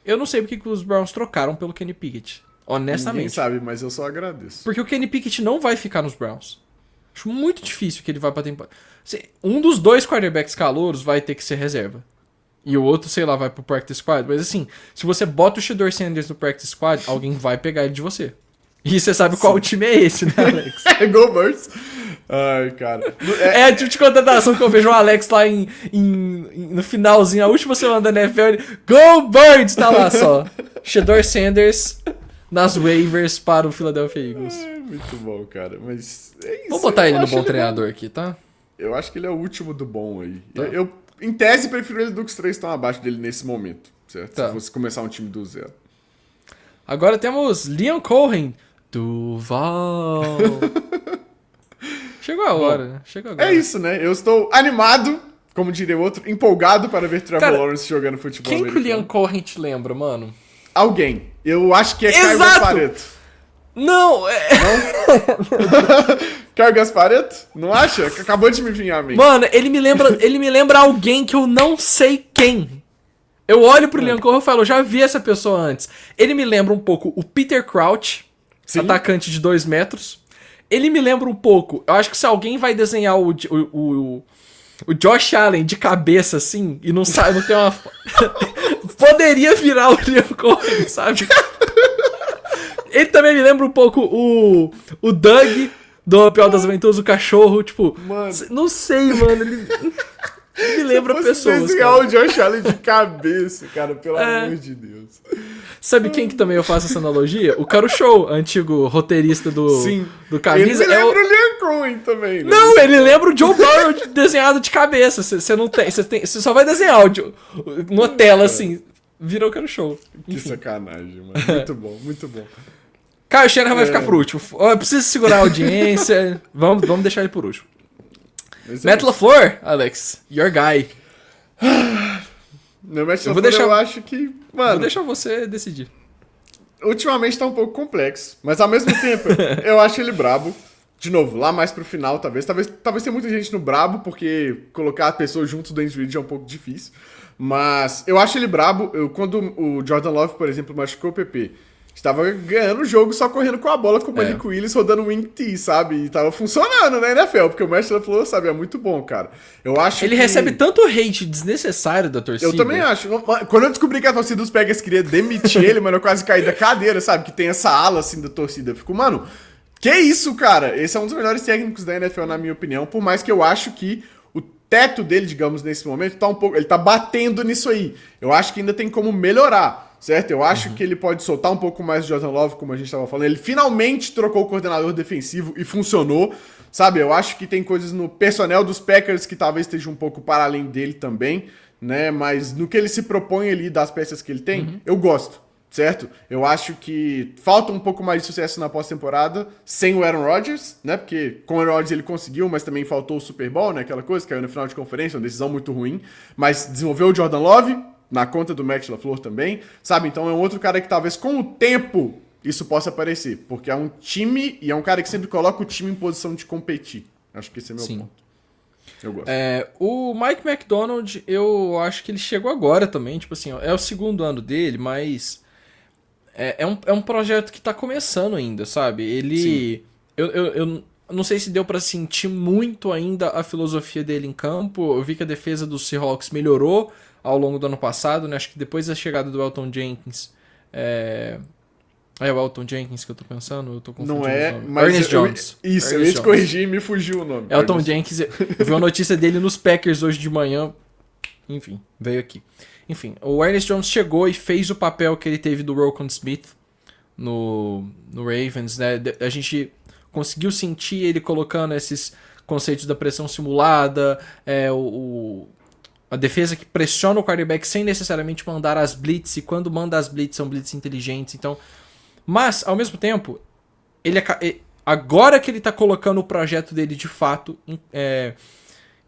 eu não sei porque que os Browns trocaram pelo Kenny Pickett, Ninguém honestamente. sabe, mas eu só agradeço. Porque o Kenny Pickett não vai ficar nos Browns. Acho muito difícil que ele vá pra temporada. Um dos 2 quarterbacks calouros vai ter que ser reserva. E o outro, sei lá, vai pro practice squad. Mas assim, se você bota o Shedeur Sanders no practice squad, alguém vai pegar ele de você. E você sabe qual time é esse, né, Alex? Go Birds! Ai, cara. É a tipo de contratação que eu vejo o Alex lá no finalzinho, a última semana da NFL, ele, Go Birds! Tá lá só. Shedeur Sanders nas waivers para o Philadelphia Eagles. Muito bom, cara. Mas é isso. Vamos botar ele no bom ele treinador aqui, tá? Eu acho que ele é o último do bom aí. Tá. Eu, em tese, prefiro ele do que os 3 estão abaixo dele nesse momento, certo? Tá. Se fosse começar um time do zero. Agora temos Liam Cohen. Duval. Chegou a hora, né? Chegou agora. É isso, né? Eu estou animado, como diria o outro, empolgado para ver Trevor Cara, Lawrence jogando futebol Quem que o americano. Liam Cohen te lembra, mano? Alguém. Eu acho que é Caio Exato! Gasparetto. Não, Caio Gasparetto? Não acha? Acabou de me vir a mente. Mano, ele me lembra alguém que eu não sei quem. Eu olho pro Liam Cohen e falo, eu já vi essa pessoa antes. Ele me lembra um pouco o Peter Crouch, Sim. atacante de 2 metros. Ele me lembra um pouco, eu acho que se alguém vai desenhar o Josh Allen de cabeça assim, e não sabe, não tem uma... Poderia virar o Liam Cohen, sabe? Ele também me lembra um pouco o Doug do Pior das Aventuras, o cachorro, tipo... Mano. Não sei, mano, ele me lembra Se fosse pessoas, desenhar cara. o Josh Allen de cabeça, cara, pelo amor de Deus. Sabe quem que também eu faço essa analogia? O Caro Show, antigo roteirista do Ele Camisa. me lembra o Liam Cohen também, né? Não, ele lembra o Joe Burrow desenhado de cabeça. Você não tem, você só vai desenhar numa tela assim. Virou o Caro Show. Que Enfim. sacanagem, mano. Muito bom, muito bom. Caio Shanahan vai ficar por último. Eu preciso segurar a audiência. vamos deixar ele por último. Mas é Matt isso. LaFleur, Alex, your guy. Meu Matt Eu LaFleur, vou deixar- eu acho que, Vou mano, deixar você decidir. ultimamente tá um pouco complexo, mas ao mesmo tempo, eu acho ele brabo. De novo, lá mais pro final, talvez tenha muita gente no brabo, porque colocar pessoas juntos do Andy Reid é um pouco difícil. Mas eu acho ele brabo. Quando o Jordan Love, por exemplo, machucou o PP, estava ganhando o jogo só correndo com a bola com o Malik Willis rodando wing T, sabe? E tava funcionando na NFL, porque o Matt LaFleur, sabe, é muito bom, cara. Eu acho Ele que... recebe tanto hate desnecessário da torcida. Eu também acho. Quando eu descobri que a torcida dos Packers queria demitir ele, mano, eu quase caí da cadeira, sabe? Que tem essa ala, assim, da torcida. Eu fico, mano, que isso, cara? Esse é um dos melhores técnicos da NFL, na minha opinião, por mais que eu acho que o teto dele, digamos, nesse momento, tá um pouco... Ele tá batendo nisso aí. Eu acho que ainda tem como melhorar, certo? Eu acho que ele pode soltar um pouco mais o Jordan Love, como a gente tava falando. Ele finalmente trocou o coordenador defensivo e funcionou, sabe? Eu acho que tem coisas no personnel dos Packers que talvez estejam um pouco para além dele também, né? Mas no que ele se propõe ali, das peças que ele tem, eu gosto, certo? Eu acho que falta um pouco mais de sucesso na pós-temporada sem o Aaron Rodgers, né? Porque com o Aaron Rodgers ele conseguiu, mas também faltou o Super Bowl, né? Aquela coisa, caiu no final de conferência, uma decisão muito ruim. Mas desenvolveu o Jordan Love, na conta do Matt LaFleur também, sabe? Então é um outro cara que talvez com o tempo isso possa aparecer, porque é um time e é um cara que sempre coloca o time em posição de competir. Acho que esse é meu Sim. ponto. Eu gosto. O Mike McDonald, eu acho que ele chegou agora também, tipo assim, ó, é o segundo ano dele, mas é um projeto que tá começando ainda, sabe? Ele... Não sei se deu pra sentir muito ainda a filosofia dele em campo. Eu vi que a defesa dos Seahawks melhorou ao longo do ano passado, né? Acho que depois da chegada do Elton Jenkins. É o Elton Jenkins que eu tô pensando? Eu tô confundindo Não os é, nomes. mas Ernest Jones. Isso, eu Ernest ia te Jones. corrigir e me fugiu o nome. Elton Jenkins, eu vi uma notícia dele nos Packers hoje de manhã. Enfim, veio aqui. Enfim, o Ernest Jones chegou e fez o papel que ele teve do Roquan Smith no Ravens, né? A gente conseguiu sentir ele colocando esses conceitos da pressão simulada, a defesa que pressiona o quarterback sem necessariamente mandar as blitz, e quando manda as blitz são blitz inteligentes. Então, mas, ao mesmo tempo, agora que ele tá colocando o projeto dele de fato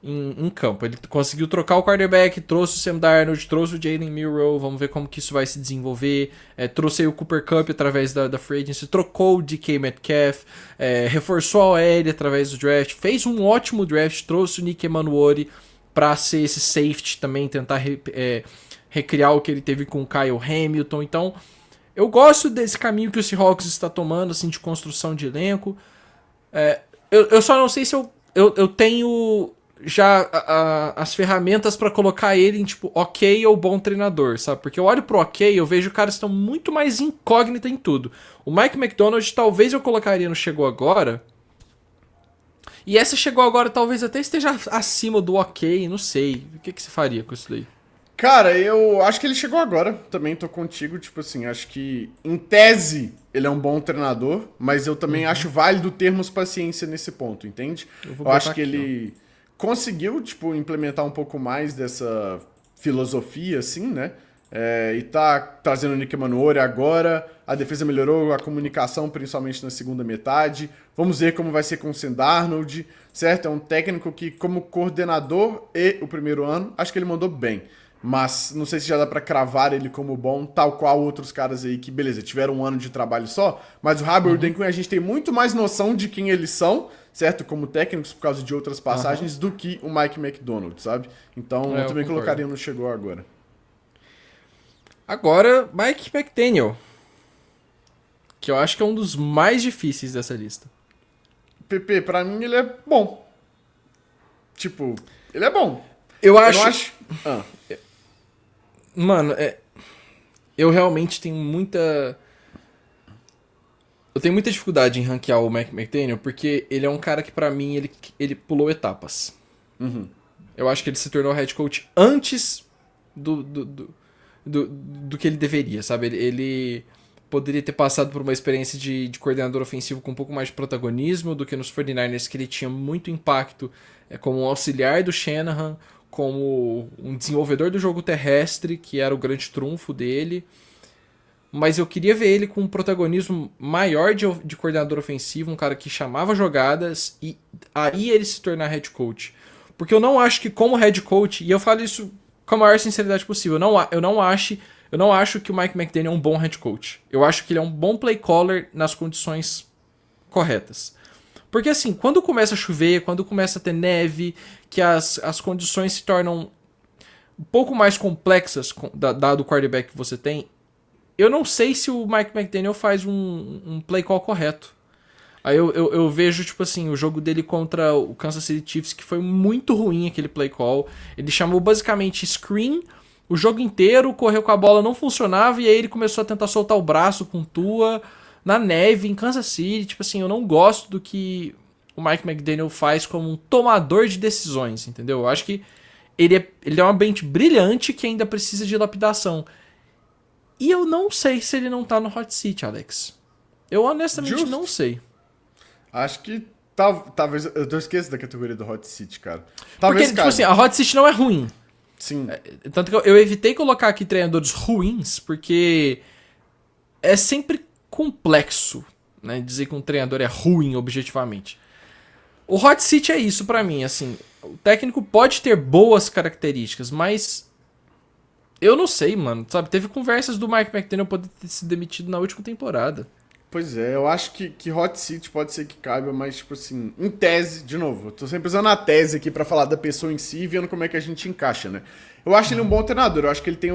em campo. Ele conseguiu trocar o quarterback, trouxe o Sam Darnold, trouxe o Jalen Milroe, vamos ver como que isso vai se desenvolver. Trouxe aí o Cooper Kupp através da free agency, trocou o DK Metcalf, reforçou a OL através do draft, fez um ótimo draft, trouxe o Nick Emanuori para ser esse safety também, tentar recriar o que ele teve com o Kyle Hamilton. Então, eu gosto desse caminho que o Seahawks está tomando, assim, de construção de elenco. Eu só não sei se eu tenho já as ferramentas pra colocar ele em tipo ok ou bom treinador, sabe? Porque eu olho pro ok, eu vejo caras que estão muito mais incógnita em tudo. O Mike McDonald talvez eu colocaria no chegou agora. E essa chegou agora talvez até esteja acima do ok, não sei. O que você faria com isso daí? Cara, eu acho que ele chegou agora, também tô contigo, tipo assim, acho que em tese ele é um bom treinador, mas eu também acho válido termos paciência nesse ponto, entende? Eu acho que ele conseguiu, tipo, implementar um pouco mais dessa filosofia, assim, né? E tá trazendo o Nick Emanuori agora, a defesa melhorou, a comunicação, principalmente na segunda metade. Vamos ver como vai ser com o Sam Darnold, certo? É um técnico que, como coordenador e o primeiro ano, acho que ele mandou bem. Mas não sei se já dá pra cravar ele como bom, tal qual outros caras aí que, beleza, tiveram um ano de trabalho só, mas o Harbaugh e o Dan Quinn a gente tem muito mais noção de quem eles são, certo? Como técnicos, por causa de outras passagens, do que o Mike McDonald, sabe? Então eu também colocaria no chegou agora. Agora, Mike McDaniel, que eu acho que é um dos mais difíceis dessa lista. PP, pra mim ele é bom. Tipo, ele é bom. Eu não acho... Ah. Mano, eu realmente tenho muita... Eu tenho muita dificuldade em ranquear o Mike McDaniel, porque ele é um cara que, pra mim, ele pulou etapas. Uhum. Eu acho que ele se tornou head coach antes do que ele deveria, sabe? Ele poderia ter passado por uma experiência de coordenador ofensivo com um pouco mais de protagonismo do que nos 49ers, que ele tinha muito impacto como um auxiliar do Shanahan, como um desenvolvedor do jogo terrestre, que era o grande trunfo dele. Mas eu queria ver ele com um protagonismo maior de coordenador ofensivo, um cara que chamava jogadas, e aí ele se tornar head coach. Porque eu não acho que como head coach, e eu falo isso com a maior sinceridade possível, eu não acho que o Mike McDaniel é um bom head coach. Eu acho que ele é um bom play caller nas condições corretas. Porque assim, quando começa a chover, quando começa a ter neve, que as condições se tornam um pouco mais complexas, dado o quarterback que você tem, eu não sei se o Mike McDaniel faz um play call correto. Aí eu vejo, tipo assim, o jogo dele contra o Kansas City Chiefs, que foi muito ruim aquele play call. Ele chamou basicamente screen o jogo inteiro, correu com a bola, não funcionava, e aí ele começou a tentar soltar o braço com Tua na neve, em Kansas City. Tipo assim, eu não gosto do que o Mike McDaniel faz como um tomador de decisões, entendeu? Eu acho que ele é uma mente brilhante que ainda precisa de lapidação. E eu não sei se ele não tá no hot seat, Alex. Eu honestamente não sei. Acho que talvez... Eu esqueço da categoria do hot seat, cara. Talvez, porque, tipo assim, a hot seat não é ruim. Sim. Tanto que eu evitei colocar aqui treinadores ruins, porque é sempre complexo, né, dizer que um treinador é ruim objetivamente. O hot seat é isso pra mim, assim. O técnico pode ter boas características, mas eu não sei, mano, sabe? Teve conversas do Mike McDaniel poder ter sido demitido na última temporada. Pois é, eu acho que hot seat pode ser que caiba, mas, tipo assim, em tese, de novo, eu tô sempre usando a tese aqui pra falar da pessoa em si e vendo como é que a gente encaixa, né? Eu acho ele um bom treinador, eu acho que ele tem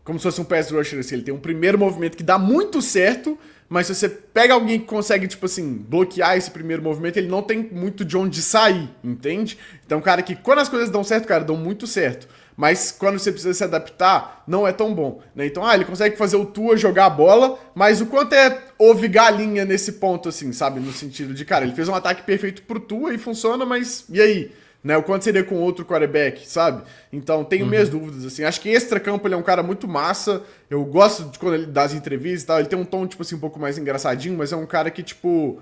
como se fosse um pass rusher, assim, ele tem um primeiro movimento que dá muito certo, mas se você pega alguém que consegue, tipo assim, bloquear esse primeiro movimento, ele não tem muito de onde sair, entende? Então, cara, que quando as coisas dão certo, cara, dão muito certo. Mas quando você precisa se adaptar, não é tão bom, né? Então, ele consegue fazer o Tua jogar a bola, mas o quanto é houve galinha nesse ponto, assim, sabe? No sentido de, cara, ele fez um ataque perfeito pro Tua e funciona, mas e aí? Né? O quanto seria com outro quarterback, sabe? Então, tenho minhas dúvidas, assim. Acho que extra-campo ele é um cara muito massa. Eu gosto de quando ele dá as entrevistas e tal. Ele tem um tom, tipo assim, um pouco mais engraçadinho, mas é um cara que, tipo,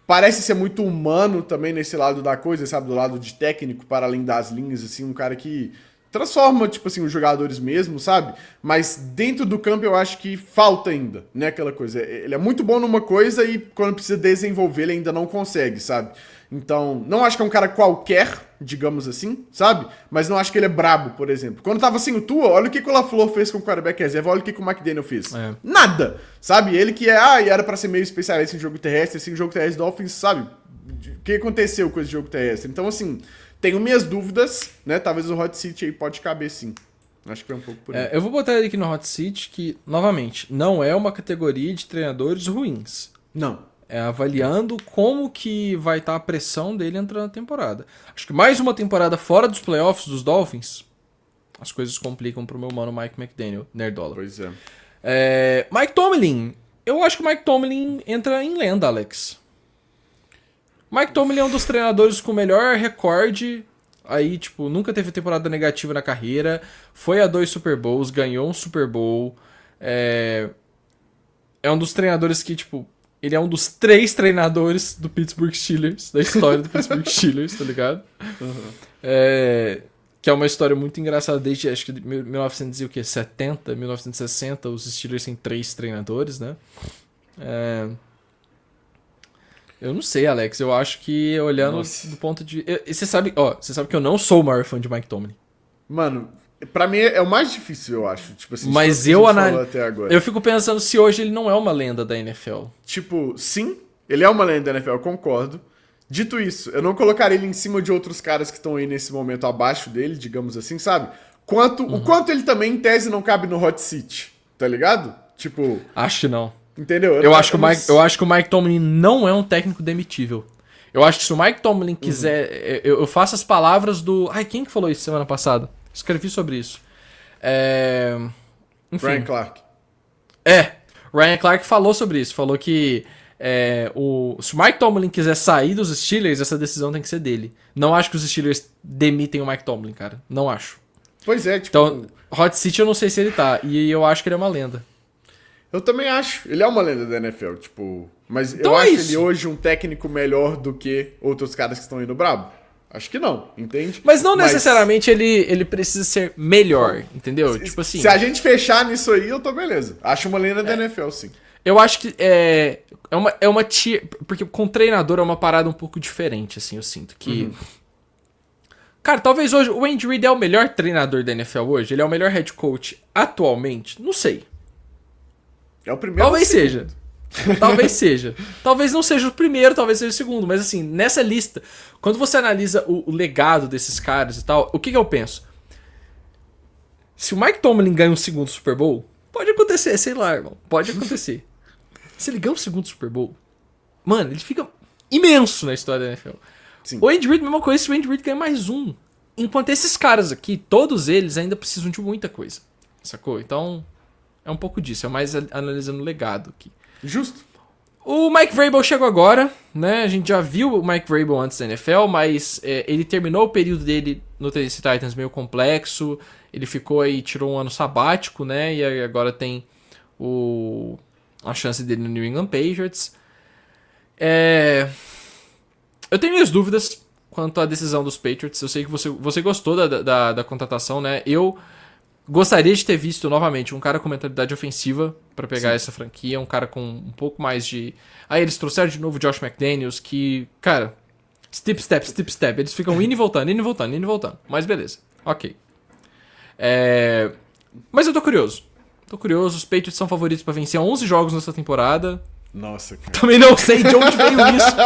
parece ser muito humano também nesse lado da coisa, sabe? Do lado de técnico, para além das linhas, assim. Um cara que transforma, tipo assim, os jogadores mesmo, sabe? Mas dentro do campo eu acho que falta ainda, né? Aquela coisa. Ele é muito bom numa coisa e quando precisa desenvolver ele ainda não consegue, sabe? Então, não acho que é um cara qualquer, digamos assim, sabe? Mas não acho que ele é brabo, por exemplo. Quando tava assim o Tua, olha o que o LaFleur fez com o quarterback reserva, olha o que o McDaniel fez. Nada! Sabe? Ele que e era pra ser meio especialista em jogo terrestre, assim, o jogo terrestre do Dolphins, sabe? O que aconteceu com esse jogo terrestre? Então, assim, tenho minhas dúvidas, né? Talvez o Hot Seat aí pode caber sim. Acho que foi um pouco por aí. Eu vou botar ele aqui no Hot Seat, que, novamente, não é uma categoria de treinadores ruins. Não. É avaliando como que vai estar a pressão dele entrando na temporada. Acho que mais uma temporada fora dos playoffs dos Dolphins, as coisas complicam pro meu mano Mike McDaniel, Nerdola. Pois é. Mike Tomlin. Eu acho que o Mike Tomlin entra em lenda, Alex. Mike Tomlin é um dos treinadores com o melhor recorde. Aí, tipo, nunca teve temporada negativa na carreira. Foi a 2 Super Bowls, ganhou um Super Bowl. É um dos treinadores que, tipo... Ele é um dos 3 treinadores do Pittsburgh Steelers, da história do Pittsburgh Steelers, tá ligado? Que é uma história muito engraçada desde, acho que 1970, 1960, os Steelers têm 3 treinadores, né? Eu não sei, Alex, eu acho que olhando do ponto de... Você sabe que eu não sou o maior fã de Mike Tomlin. Mano... Pra mim é o mais difícil, eu acho. Tipo assim, mas eu fico pensando se hoje ele não é uma lenda da NFL. Tipo, sim, ele é uma lenda da NFL, eu concordo. Dito isso, eu não colocaria ele em cima de outros caras que estão aí nesse momento abaixo dele, digamos assim, sabe? O quanto ele também, em tese, não cabe no hot seat, tá ligado? Tipo... Acho que não. Entendeu? Eu acho que o Mike Tomlin não é um técnico demitível. Eu acho que se o Mike Tomlin quiser... Eu faço as palavras do... Quem que falou isso semana passada? Escrevi sobre isso. Enfim. Ryan Clark. Ryan Clark falou sobre isso. Falou que se o Mike Tomlin quiser sair dos Steelers, essa decisão tem que ser dele. Não acho que os Steelers demitem o Mike Tomlin, cara. Não acho. Pois é, tipo... Então, Hot Seat eu não sei se ele tá. E eu acho que ele é uma lenda. Eu também acho. Ele é uma lenda da NFL, tipo... Mas então eu acho isso. ele hoje um técnico melhor do que outros caras que estão indo brabo. Acho que não, entende? Mas não necessariamente ele precisa ser melhor, entendeu? Tipo assim. Se a gente fechar nisso aí, eu tô beleza. Acho uma lenda da NFL, sim. Eu acho que é uma tier... Porque com treinador é uma parada um pouco diferente, assim, eu sinto que... Cara, talvez hoje o Andy Reid é o melhor treinador da NFL hoje? Ele é o melhor head coach atualmente? Não sei. É o primeiro. Talvez seja. Talvez seja. Talvez não seja o primeiro, talvez seja o segundo. Mas assim, nessa lista, quando você analisa o legado desses caras e tal, o que eu penso? Se o Mike Tomlin ganha um segundo Super Bowl, pode acontecer, sei lá, irmão. Pode acontecer. Se ele ganha um segundo Super Bowl, mano, ele fica imenso na história da NFL. Sim. O Andy Reid, mesma coisa, se o Andy Reid ganha mais um. Enquanto esses caras aqui, todos eles ainda precisam de muita coisa. Sacou? Então, é um pouco disso. É mais analisando o legado aqui. Justo. O Mike Vrabel chegou agora, né? A gente já viu o Mike Vrabel antes da NFL, mas ele terminou o período dele no Tennessee Titans meio complexo. Ele ficou aí, tirou um ano sabático, né? E agora tem a chance dele no New England Patriots. Eu tenho minhas dúvidas quanto à decisão dos Patriots. Eu sei que você gostou da contratação, né? Eu gostaria de ter visto novamente um cara com mentalidade ofensiva pra pegar essa franquia, um cara com um pouco mais de... Aí eles trouxeram de novo o Josh McDaniels, que, cara, step, eles ficam indo e voltando, mas beleza, ok. Mas eu tô curioso, os Patriots são favoritos pra vencer 11 jogos nessa temporada. Nossa, cara. Também não sei de onde veio isso,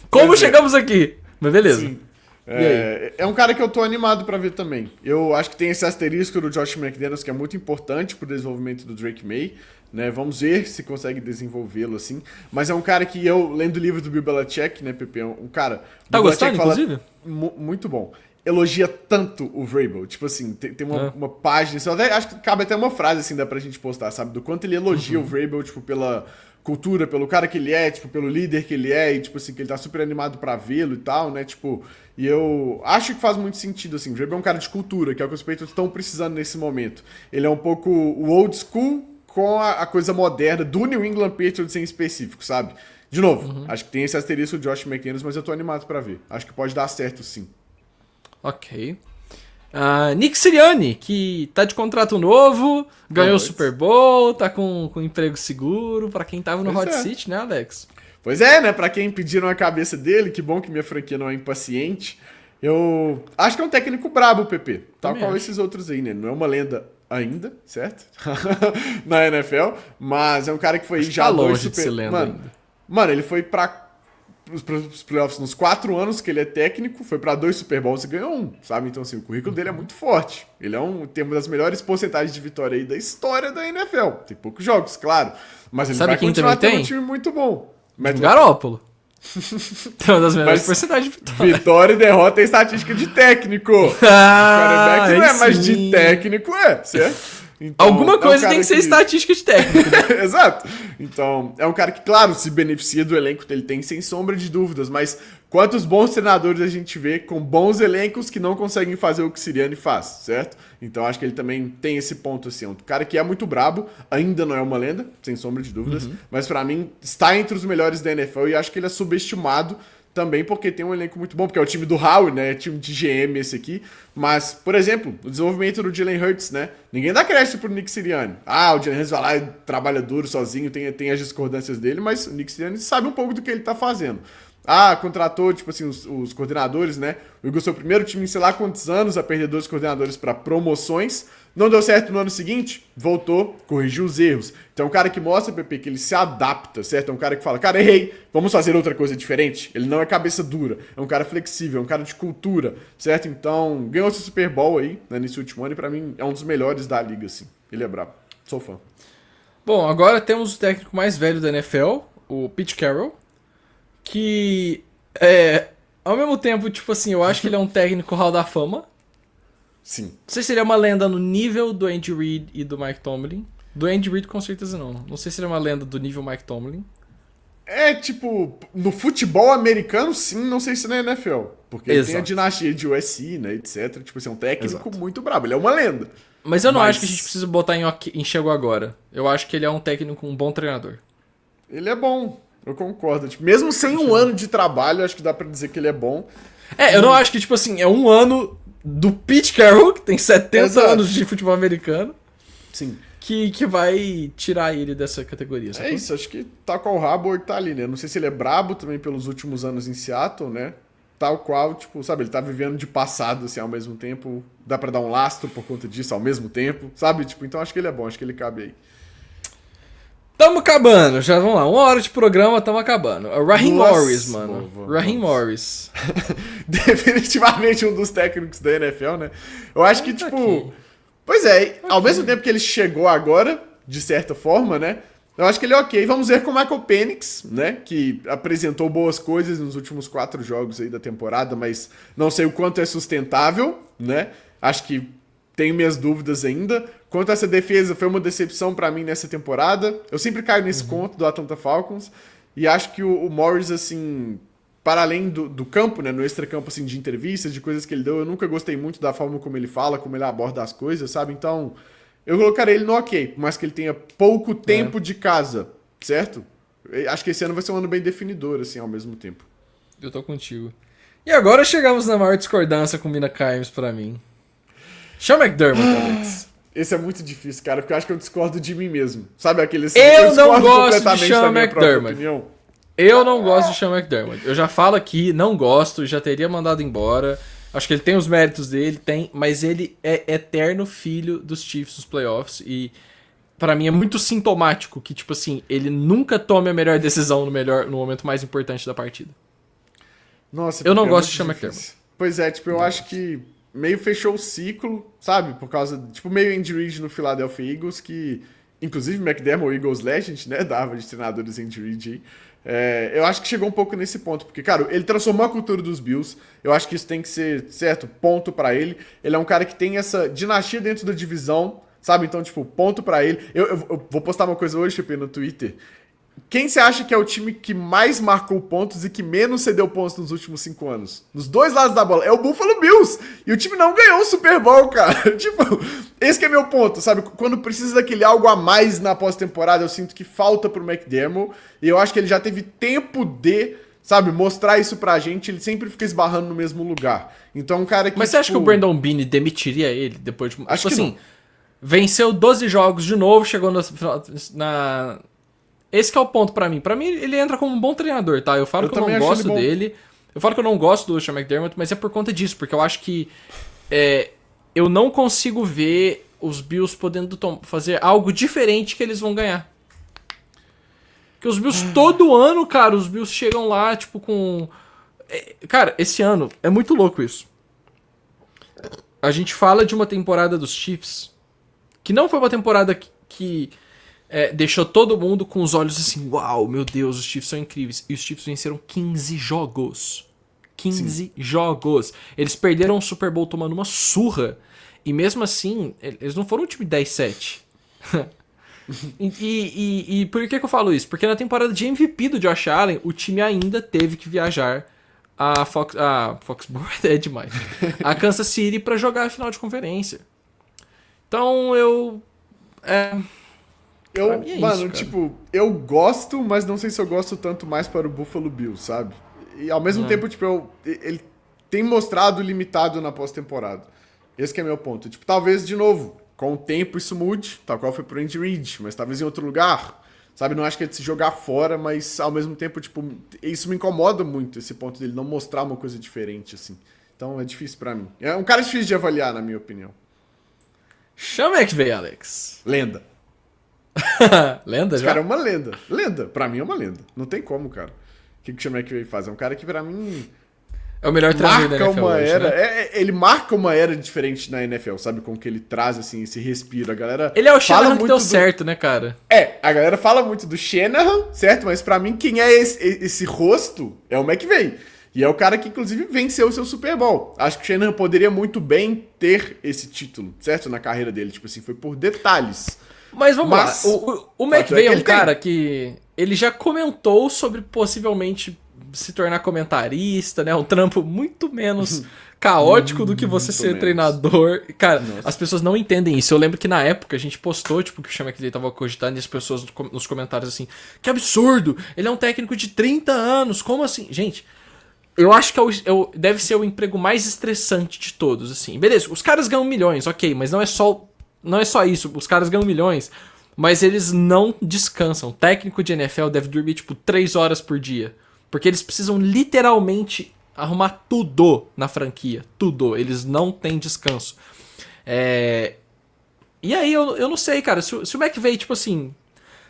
como chegamos aqui, mas beleza. Sim. E aí? É um cara que eu tô animado pra ver também. Eu acho que tem esse asterisco do Josh McDaniels que é muito importante pro desenvolvimento do Drake May, né? Vamos ver se consegue desenvolvê-lo assim. Mas é um cara que eu, lendo o livro do Bill Belichick, né, Pepe? É um cara... Tá Bill gostando, Belichick inclusive? muito bom. Elogia tanto o Vrabel. Tipo assim, tem uma página... Assim, eu até, acho que cabe até uma frase assim, dá pra gente postar, sabe? Do quanto ele elogia o Vrabel, tipo, pela cultura, pelo cara que ele é, tipo, pelo líder que ele é, e tipo assim, que ele tá super animado pra vê-lo e tal, né? Tipo, e eu acho que faz muito sentido, assim. O Vrabel é um cara de cultura, que é o que os Patriots estão precisando nesse momento. Ele é um pouco o old school com a coisa moderna do New England Patriots em específico, sabe? De novo, acho que tem esse asterisco do Josh McDaniels, mas eu tô animado pra ver. Acho que pode dar certo, sim. Ok. Nick Sirianni, que tá de contrato novo, ganhou o Super Bowl, tá com emprego seguro, pra quem tava no Pois hot é. seat, né, Alex? Pois é, né? Pra quem pediram a cabeça dele, que bom que minha franquia não é impaciente. Eu acho que é um técnico brabo, PP. Tal Também qual acho. esses outros aí, né? Não é uma lenda ainda, certo? Na NFL, mas é um cara que foi Acho que já tá dois longe de super... ser lenda ainda. Mano, ele foi pros playoffs nos 4 anos que ele é técnico, foi pra 2 Super Bowls e ganhou um, sabe? Então, assim, o currículo dele é muito forte. Ele tem uma das melhores porcentagens de vitória aí da história da NFL. Tem poucos jogos, claro. Mas ele Sabe vai quem continuar também tendo um tem? time muito bom. Matt Um Garópolo. Tem uma das melhores Mas porcentagens de vitória. vitória e derrota é estatística de técnico. Ah, Quarterback não é, aí mas sim. de técnico é, certo? Então, Alguma é um coisa cara tem que ser estatística de técnico. Exato. Então, é um cara que, claro, se beneficia do elenco que ele tem, sem sombra de dúvidas, mas quantos bons treinadores a gente vê com bons elencos que não conseguem fazer o que Sirianni faz, certo? Então, acho que ele também tem esse ponto, assim, um cara que é muito brabo, ainda não é uma lenda, sem sombra de dúvidas, mas pra mim está entre os melhores da NFL e acho que ele é subestimado também porque tem um elenco muito bom, porque é o time do Howie, né? É time de GM esse aqui. Mas, por exemplo, o desenvolvimento do Jalen Hurts, né? Ninguém dá crédito pro Nick Sirianni. O Jalen Hurts vai lá e trabalha duro sozinho, tem as discordâncias dele, mas o Nick Sirianni sabe um pouco do que ele tá fazendo. Contratou, tipo assim, os coordenadores, né? O Eagles foi o primeiro time em sei lá quantos anos a perder 2 coordenadores para promoções. Não deu certo no ano seguinte, voltou, corrigiu os erros. Então é um cara que mostra, PP, que ele se adapta, certo? É um cara que fala, cara, errei, vamos fazer outra coisa diferente. Ele não é cabeça dura, é um cara flexível, é um cara de cultura, certo? Então, ganhou esse Super Bowl aí, né, nesse último ano, e pra mim é um dos melhores da liga, assim. Ele é brabo. Sou fã. Bom, agora temos o técnico mais velho da NFL, o Pete Carroll, que ao mesmo tempo, tipo assim, eu acho que ele é um técnico Hall da Fama. Sim. Não sei se ele é uma lenda no nível do Andy Reid e do Mike Tomlin. Do Andy Reid com certeza não. Não sei se ele é uma lenda do nível Mike Tomlin. É, tipo, no futebol americano, sim, não sei se na NFL. Porque ele tem a Exato. dinastia de USC, né, etc. Tipo assim, é um técnico Exato. muito brabo. Ele é uma lenda. Mas eu não Mas- acho que a gente precisa botar em chegou agora. Eu acho que ele é um técnico, um bom treinador. Ele é bom, eu concordo. Tipo, mesmo sem um ano de trabalho, acho que dá pra dizer que ele é bom. Eu não acho que, tipo assim, é um ano do Pete Carroll, que tem 70 Exato. anos de futebol americano, Sim. que vai tirar ele dessa categoria. É sacou? isso, acho que tá com o rabo ou tá ali, né? Não sei se ele é brabo também pelos últimos anos em Seattle, né? Tal qual, tipo, sabe, ele tá vivendo de passado, assim, ao mesmo tempo. Dá pra dar um lastro por conta disso ao mesmo tempo, sabe? Tipo, então acho que ele é bom, acho que ele cabe aí. Tamo acabando, já vamos lá. 1 hora de programa, tamo acabando. O Raheem Nossa, Morris, mano. Raheem Morris. Definitivamente um dos técnicos da NFL, né? Eu acho que, Tá tipo. aqui. Pois é, ao mesmo tempo que ele chegou agora, de certa forma, né? Eu acho que ele é ok. Vamos ver com o Michael Penix, né? Que apresentou boas coisas nos últimos 4 jogos aí da temporada, mas não sei o quanto é sustentável, né? Acho que tenho minhas dúvidas ainda. Quanto a essa defesa, foi uma decepção pra mim nessa temporada. Eu sempre caio nesse conto do Atlanta Falcons. E acho que o Morris, assim, para além do campo, né? No extracampo, assim, de entrevistas, de coisas que ele deu, eu nunca gostei muito da forma como ele fala, como ele aborda as coisas, sabe? Então, eu colocarei ele no ok, por mais que ele tenha pouco tempo de casa, certo? Acho que esse ano vai ser um ano bem definidor, assim, ao mesmo tempo. Eu tô contigo. E agora chegamos na maior discordância com Mina Kimes pra mim. Sean McDermott, Alex. Esse é muito difícil, cara, porque eu acho que eu discordo de mim mesmo. Sabe aquele... Eu não discordo gosto de completamente Sean da minha própria McDermott. opinião. Eu não gosto de Sean McDermott. Eu já falo aqui, não gosto, já teria mandado embora. Acho que ele tem os méritos dele, mas ele é eterno filho dos Chiefs nos playoffs e pra mim é muito sintomático que, tipo assim, ele nunca tome a melhor decisão no momento mais importante da partida. Nossa, Eu não é gosto de muito Sean difícil. Pois é, tipo, eu acho que meio fechou o ciclo, sabe? Por causa, tipo, meio Andy Reid no Philadelphia Eagles, que, inclusive, McDermott, o Eagles Legend, né? Dava de treinadores Andy Reid aí. Eu acho que chegou um pouco nesse ponto, porque, cara, ele transformou a cultura dos Bills. Eu acho que isso tem que ser, certo, ponto pra ele. Ele é um cara que tem essa dinastia dentro da divisão, sabe? Então, tipo, ponto pra ele. Eu vou postar uma coisa hoje, Pepe, no Twitter. Quem você acha que é o time que mais marcou pontos e que menos cedeu pontos nos últimos 5 anos? Nos dois lados da bola. É o Buffalo Bills. E o time não ganhou o Super Bowl, cara. Tipo, esse que é meu ponto, sabe? Quando precisa daquele algo a mais na pós-temporada, eu sinto que falta pro McDermott. E eu acho que ele já teve tempo de, sabe, mostrar isso pra gente. Ele sempre fica esbarrando no mesmo lugar. Então, um cara que. Mas você acha que o Brandon Beane demitiria ele depois de. Acho tipo que assim, não. venceu 12 jogos de novo, chegou na. Esse que é o ponto pra mim. Pra mim, ele entra como um bom treinador, tá? Eu falo Eu que eu não também acho gosto ele bom. dele. Eu falo que eu não gosto do Sean McDermott, mas é por conta disso. Porque eu acho que eu não consigo ver os Bills podendo fazer algo diferente que eles vão ganhar. Porque os Bills todo ano, cara, os Bills chegam lá, tipo, com... Cara, esse ano é muito louco isso. A gente fala de uma temporada dos Chiefs que não foi uma temporada que deixou todo mundo com os olhos assim, uau, meu Deus, os Chiefs são incríveis. E os Chiefs venceram 15 jogos. 15 Sim. jogos. Eles perderam o Super Bowl tomando uma surra. E mesmo assim, eles não foram um time 10-7. E por que eu falo isso? Porque na temporada de MVP do Josh Allen, o time ainda teve que viajar a Foxborough é demais. A Kansas City pra jogar a final de conferência. Então pra mim é Mano, isso, cara. tipo, eu gosto, mas não sei se eu gosto tanto mais para o Buffalo Bills, sabe? E ao mesmo tempo, tipo, ele tem mostrado limitado na pós-temporada. Esse que é meu ponto. Tipo, talvez, de novo, com o tempo isso mude, tal qual foi pro Andy Reid, mas talvez em outro lugar, sabe? Não acho que é de se jogar fora, mas ao mesmo tempo, tipo, isso me incomoda muito, esse ponto dele não mostrar uma coisa diferente, assim. Então é difícil pra mim. É um cara difícil de avaliar, na minha opinião. Chama é que veio, Alex. Lenda. Lenda Esse já? cara é uma lenda. Lenda. Pra mim é uma lenda. Não tem como, cara. O que o Sean McVay faz? É um cara que, pra mim, É o melhor treinador da marca NFL uma hoje, era. né? Ele marca uma era diferente na NFL, sabe? Com o que ele traz, assim, esse respiro. A galera. Ele é o fala Shanahan que deu muito certo, né, cara? a galera fala muito do Shanahan, certo? Mas pra mim, quem é esse rosto é o McVay. E é o cara que, inclusive, venceu o seu Super Bowl. Acho que o Shanahan poderia muito bem ter esse título, certo? Na carreira dele. Tipo assim, foi por detalhes. Mas vamos Mas, lá. O fato McVay é é que um ele tem. cara que ele já comentou sobre possivelmente se tornar comentarista, né? Um trampo muito menos caótico do que você Muito ser menos. treinador. Cara, Nossa. as pessoas não entendem isso. Eu lembro que na época a gente postou, tipo, que o Sean McVay tava cogitando e as pessoas nos comentários assim, que absurdo! Ele é um técnico de 30 anos, como assim? Gente, eu acho que deve ser o emprego mais estressante de todos, assim. Beleza, os caras ganham milhões, ok, mas não é só isso. Os caras ganham milhões, mas eles não descansam. O técnico de NFL deve dormir, tipo, 3 horas por dia. Porque eles precisam literalmente arrumar tudo na franquia. Tudo. Eles não têm descanso. E aí, eu não sei, cara. Se o McVay, tipo assim...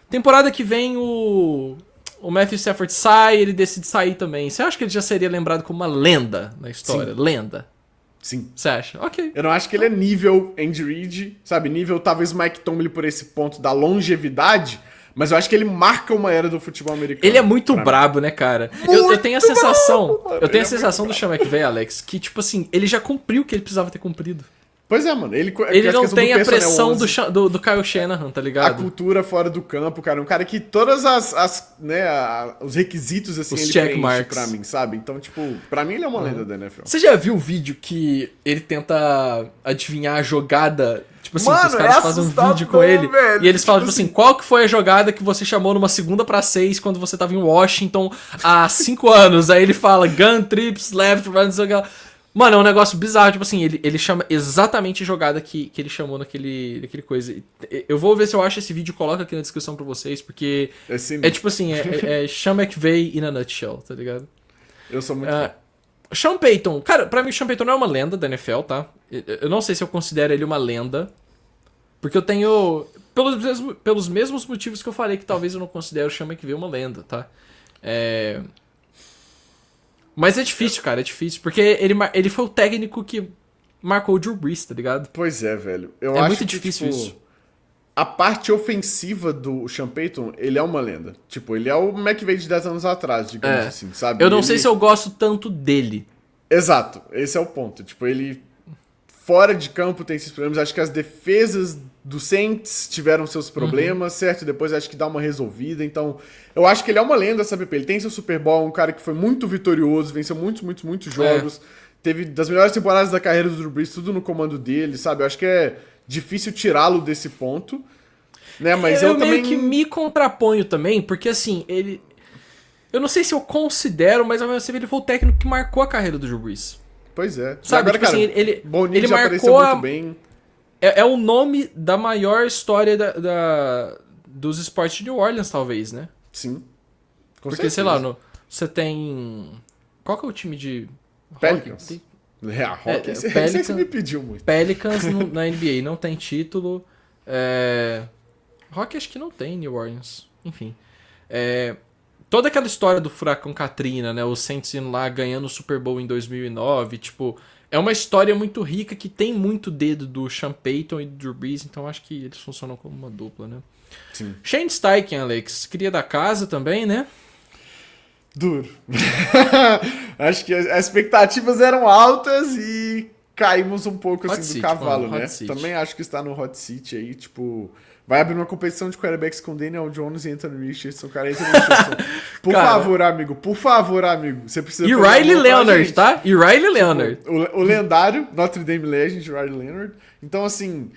Temporada que vem o Matthew Stafford sai, ele decide sair também. Você acha que ele já seria lembrado como uma lenda na história? Sim. Lenda. Sim. Você acha? Ok. Eu não acho que ele é nível Andy Reid, sabe? Nível talvez Mike Tomlin por esse ponto da longevidade, mas eu acho que ele marca uma era do futebol americano. Ele é muito pra mim. brabo, né, cara? Eu tenho a sensação. brabo, mano. Eu tenho Ele a é sensação do Sean McVay, Alex, que, tipo assim, ele já cumpriu o que ele precisava ter cumprido. Pois é, mano. Ele Ele não tem a pressão do do Kyle Shanahan, tá a ligado? cultura fora do campo, cara. Um cara que todas os requisitos, assim, Os ele check preenche marks. pra mim, sabe? Então, tipo, pra mim ele é uma lenda da NFL. Você já viu o vídeo que ele tenta adivinhar a jogada? Tipo assim, Mano, que os caras é fazem um assustador, vídeo com ele. velho. E eles falam, tipo Tipo assim, qual que foi a jogada que você chamou numa 2ª pra 6 quando você tava em Washington há 5 anos? Aí ele fala, gun, trips, left, run, so... Mano, é um negócio bizarro, tipo assim, ele chama exatamente a jogada que ele chamou naquele coisa. Eu vou ver se eu acho esse vídeo e coloco aqui na descrição pra vocês, porque É sinistro. é tipo assim, é Sean McVay in a nutshell, tá ligado? Eu sou muito fã. Sean Payton, cara, pra mim o Sean Payton não é uma lenda da NFL, tá? Eu não sei se eu considero ele uma lenda, porque eu tenho, pelos mesmos motivos que eu falei que talvez eu não considero o Sean McVay uma lenda, tá? Mas é difícil, cara, é difícil. Porque ele foi o técnico que marcou o Drew Brees, tá ligado? Pois é, velho. Eu É acho muito que, difícil tipo, isso. a parte ofensiva do Sean Payton, ele é uma lenda. Tipo, ele é o McVay de 10 anos atrás, digamos assim, sabe? Eu não sei se eu gosto tanto dele. Exato, esse é o ponto. Tipo, ele fora de campo tem esses problemas. Acho que as defesas do Saints tiveram seus problemas, certo? Depois acho que dá uma resolvida. Então, eu acho que ele é uma lenda, sabe? Ele tem seu Super Bowl, um cara que foi muito vitorioso, venceu muitos jogos. Teve das melhores temporadas da carreira do Drew Brees, tudo no comando dele, sabe? Eu acho que é difícil tirá-lo desse ponto, né? Mas eu também... meio que me contraponho também, porque assim, ele... Eu não sei se eu considero, mas ao mesmo tempo ele foi o técnico que marcou a carreira do Drew Brees. Pois é. Sabe, Agora, tipo cara, assim, ele Boninho já marcou apareceu muito bem. É o nome da maior história dos esportes de New Orleans, talvez, né? Sim. Com Porque, certeza. sei lá, você tem... Qual que é o time de... Pelicans. Hockey? Hockey. Esse você me pediu muito. Pelicans na NBA não tem título. Hockey acho que não tem New Orleans. Enfim. Toda aquela história do furacão Katrina, né? O Saints indo lá ganhando o Super Bowl em 2009. Tipo, é uma história muito rica que tem muito dedo do Sean Payton e do Drew Brees. Então acho que eles funcionam como uma dupla, né? Sim. Shane Steichen, Alex. Cria da casa também, né? Duro. Acho que as expectativas eram altas e caímos um pouco assim, do cavalo, né? Também acho que está no hot seat aí, tipo... Vai abrir uma competição de quarterbacks com Daniel Jones e Anthony Richardson, cara. Anthony Richardson. Por favor, amigo. Você precisa... E Riley Leonard, tá? E Riley Leonard. O lendário Notre Dame Legend, Riley Leonard. Então, assim...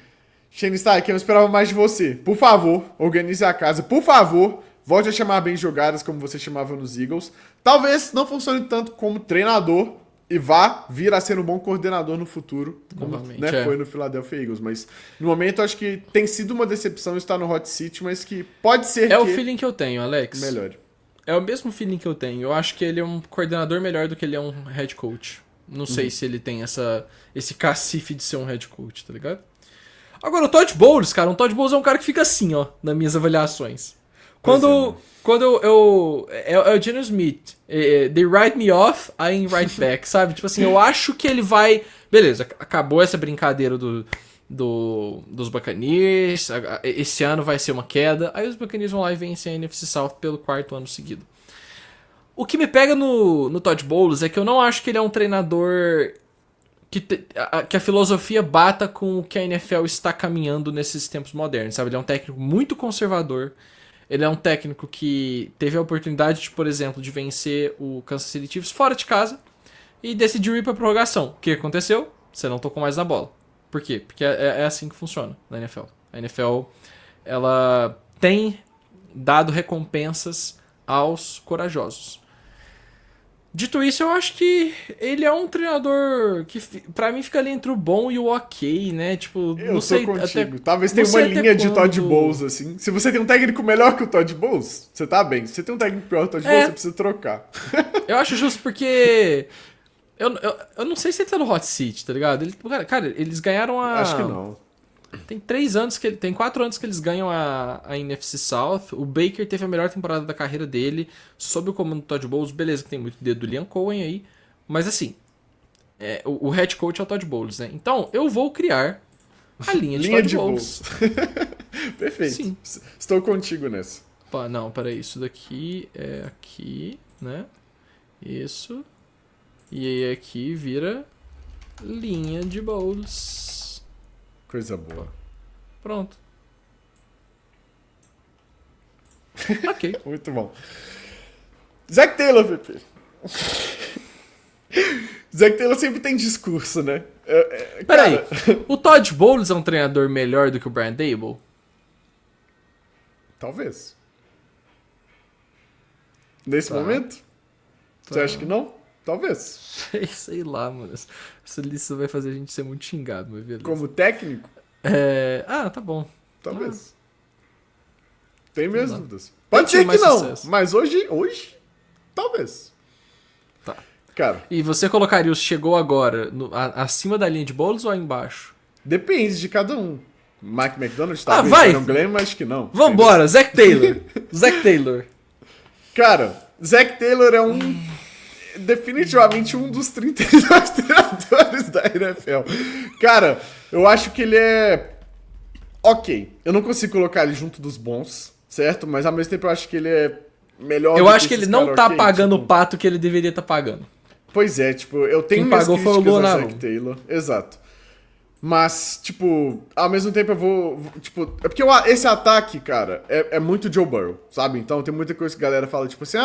Shane Steichen, eu esperava mais de você. Por favor, organize a casa. Por favor... Volte a chamar bem jogadas como você chamava nos Eagles. Talvez não funcione tanto como treinador e vá vir a ser um bom coordenador no futuro, como foi no Philadelphia Eagles. Mas no momento acho que tem sido uma decepção estar no hot seat, mas que pode ser É o feeling que eu tenho, Alex. Melhore. É o mesmo feeling que eu tenho. Eu acho que ele é um coordenador melhor do que ele é um head coach. Não sei se ele tem esse cacife de ser um head coach, tá ligado? Agora o Todd Bowles, cara. O Todd Bowles é um cara que fica assim, ó, nas minhas avaliações. Quando é o Geno Smith, they write me off, I write back, sabe? Tipo assim, eu acho que ele vai... Beleza, acabou essa brincadeira dos Buccaneers, esse ano vai ser uma queda, aí os Buccaneers vão lá e vencem a NFC South pelo 4º ano seguido. O que me pega no Todd Bowles é que eu não acho que ele é um treinador que a filosofia bata com o que a NFL está caminhando nesses tempos modernos, sabe? Ele é um técnico muito conservador. Ele é um técnico que teve a oportunidade, de, por exemplo, de vencer o Kansas City Chiefs fora de casa e decidiu ir para prorrogação. O que aconteceu? Você não tocou mais na bola. Por quê? Porque é assim que funciona na NFL. A NFL, ela tem dado recompensas aos corajosos. Dito isso, eu acho que ele é um treinador que, pra mim, fica ali entre o bom e o ok, né? Tipo, eu não sei contigo. Até, talvez tenha uma linha de Todd Bowles, assim. Se você tem um técnico melhor que o Todd Bowles, você tá bem. Se você tem um técnico pior que o Todd Bowles, você precisa trocar. Eu acho justo porque... Eu não sei se ele tá no hot seat, tá ligado? Cara, eles ganharam a... Acho que não. Tem 4 anos que eles ganham a NFC South. O Baker teve a melhor temporada da carreira dele, sob o comando do Todd Bowles. Beleza, que tem muito dedo do Liam Cohen aí. Mas assim, o head coach é o Todd Bowles, né? Então, eu vou criar a linha de Todd Bowles. Perfeito. Sim. Estou contigo nessa. Não, peraí. Isso daqui é aqui, né? Isso. E aí aqui vira linha de Bowles. Coisa boa. Pronto. Ok. Muito bom. Zac Taylor, VP. Zac Taylor sempre tem discurso, né? Peraí, o Todd Bowles é um treinador melhor do que o Brian Daboll? Talvez. Nesse momento? Você acha que não? Talvez. Sei lá, mano. Essa lista vai fazer a gente ser muito xingado, mas beleza. Como técnico? Tá bom. Talvez. Tem minhas dúvidas. Pode ser que não, sucesso. Mas hoje, talvez. Tá. Cara. E você colocaria o chegou agora acima da linha de Bowles ou embaixo? Depende de cada um. Mike McDonald talvez vai! Um Glenn, mas acho que não. Vambora, Zac Taylor. Zac Taylor. Cara, Zac Taylor é um... definitivamente um dos 32 treinadores da NFL. Cara, eu acho que ele é... Ok, eu não consigo colocar ele junto dos bons, certo? Mas ao mesmo tempo eu acho que ele é melhor Eu do acho que ele esses não caras, tá ok? pagando Tipo, o pato que ele deveria estar pagando. Pois é, tipo, eu tenho Quem minhas pagou foi o críticas a Lonarum. Zac Taylor. Exato. Mas, tipo, ao mesmo tempo eu vou. Tipo, é porque esse ataque, cara, é muito Joe Burrow, sabe? Então tem muita coisa que a galera fala, tipo assim,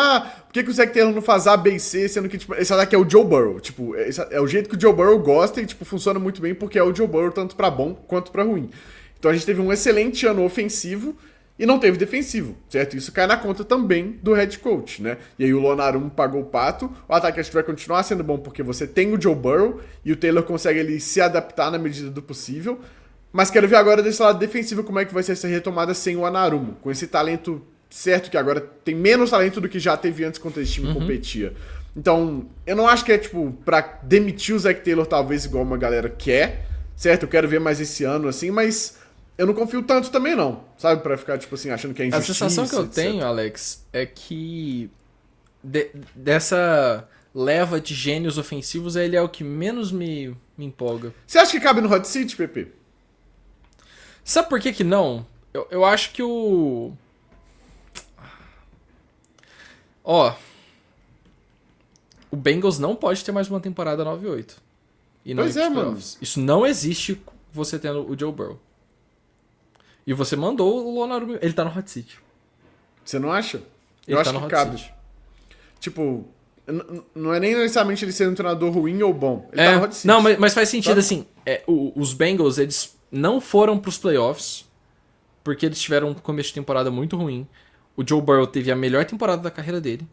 por que o Zac Taylor não faz A, B e C, sendo que, tipo, esse ataque é o Joe Burrow. Tipo, é o jeito que o Joe Burrow gosta e, tipo, funciona muito bem porque é o Joe Burrow tanto pra bom quanto pra ruim. Então a gente teve um excelente ano ofensivo e não teve defensivo, certo? Isso cai na conta também do head coach, né? E aí o Lonarum pagou o pato, o ataque acho que vai continuar sendo bom porque você tem o Joe Burrow e o Taylor consegue ele se adaptar na medida do possível, mas quero ver agora desse lado defensivo como é que vai ser essa retomada sem o Anarumo, com esse talento certo que agora tem menos talento do que já teve antes quando esse time competia. Então, eu não acho que é, tipo, pra demitir o Zac Taylor talvez igual uma galera quer, certo? Eu quero ver mais esse ano, assim, mas... Eu não confio tanto também, não. Sabe? Pra ficar, tipo assim, achando que é A injustiça, sensação que eu etc. tenho, Alex, é que dessa leva de gênios ofensivos, ele é o que menos me empolga. Você acha que cabe no hot seat, Pepe? Sabe por que não? Eu acho que Ó, o Bengals não pode ter mais uma temporada 9-8. E não Pois ir pros é, mano. playoffs. Isso não existe você tendo o Joe Burrow. E você mandou o Lonarum. Ele tá no hot seat. Você não acha? Ele Eu acho tá no que hot cabe. seat. Tipo, não é nem necessariamente ele ser um treinador ruim ou bom. Ele tá no hot seat. Não, mas faz sentido Tá? assim. Os Bengals, eles não foram pros playoffs porque eles tiveram um começo de temporada muito ruim. O Joe Burrow teve a melhor temporada da carreira dele.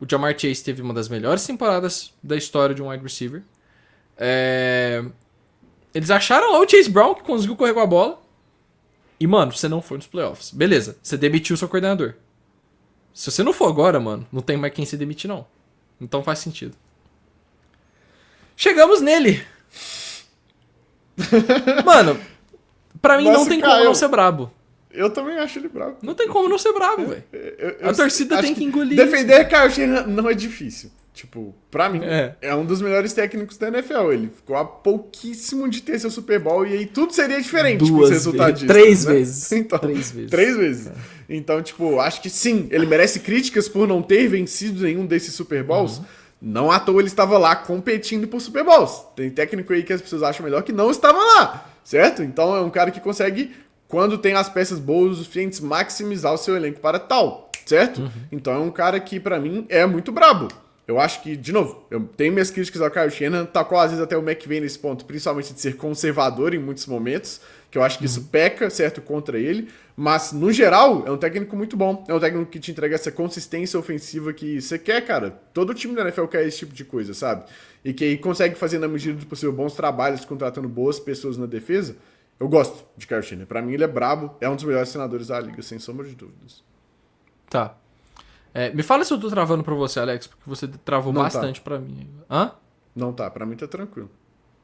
O Ja'Marr Chase teve uma das melhores temporadas da história de um wide receiver. Eles acharam lá o Chase Brown, que conseguiu correr com a bola. E, mano, você não foi nos playoffs. Beleza, você demitiu seu coordenador. Se você não for agora, mano, não tem mais quem se demitir, não. Então faz sentido. Chegamos nele. Mano, pra mim Nossa, não tem como Caio. não ser brabo. Eu também acho ele bravo. Não tem como não ser brabo, velho. A torcida acho tem que engolir defender Kyle Shanahan não é difícil. Tipo, pra mim, É. é um dos melhores técnicos da NFL. Ele ficou a pouquíssimo de ter seu Super Bowl e aí tudo seria diferente Duas pros resultados vezes. Três vezes. Então, Três vezes. 3 vezes. Então, tipo, acho que sim, ele merece críticas por não ter vencido nenhum desses Super Bowls. Não à toa ele estava lá competindo por Super Bowls. Tem técnico aí que as pessoas acham melhor que não estava lá, certo? Então é um cara que consegue, quando tem as peças boas o suficientes, maximizar o seu elenco para tal, certo? Então é um cara que, pra mim, é muito brabo. Eu acho que, de novo, eu tenho minhas críticas ao Kyle Shanahan, tacou às vezes até o McVay nesse ponto, principalmente de ser conservador em muitos momentos, que eu acho que isso peca, certo, contra ele, mas, no geral, é um técnico muito bom, é um técnico que te entrega essa consistência ofensiva que você quer, cara. Todo time da NFL quer esse tipo de coisa, sabe? E que aí consegue fazer, na medida do possível, bons trabalhos, contratando boas pessoas na defesa. Eu gosto de Kyle Shanahan. Pra mim, ele é brabo, é um dos melhores senadores da liga, sem sombra de dúvidas. Tá. Me fala se eu tô travando pra você, Alex, porque você travou Não bastante pra mim. Hã? Não tá, pra mim tá tranquilo.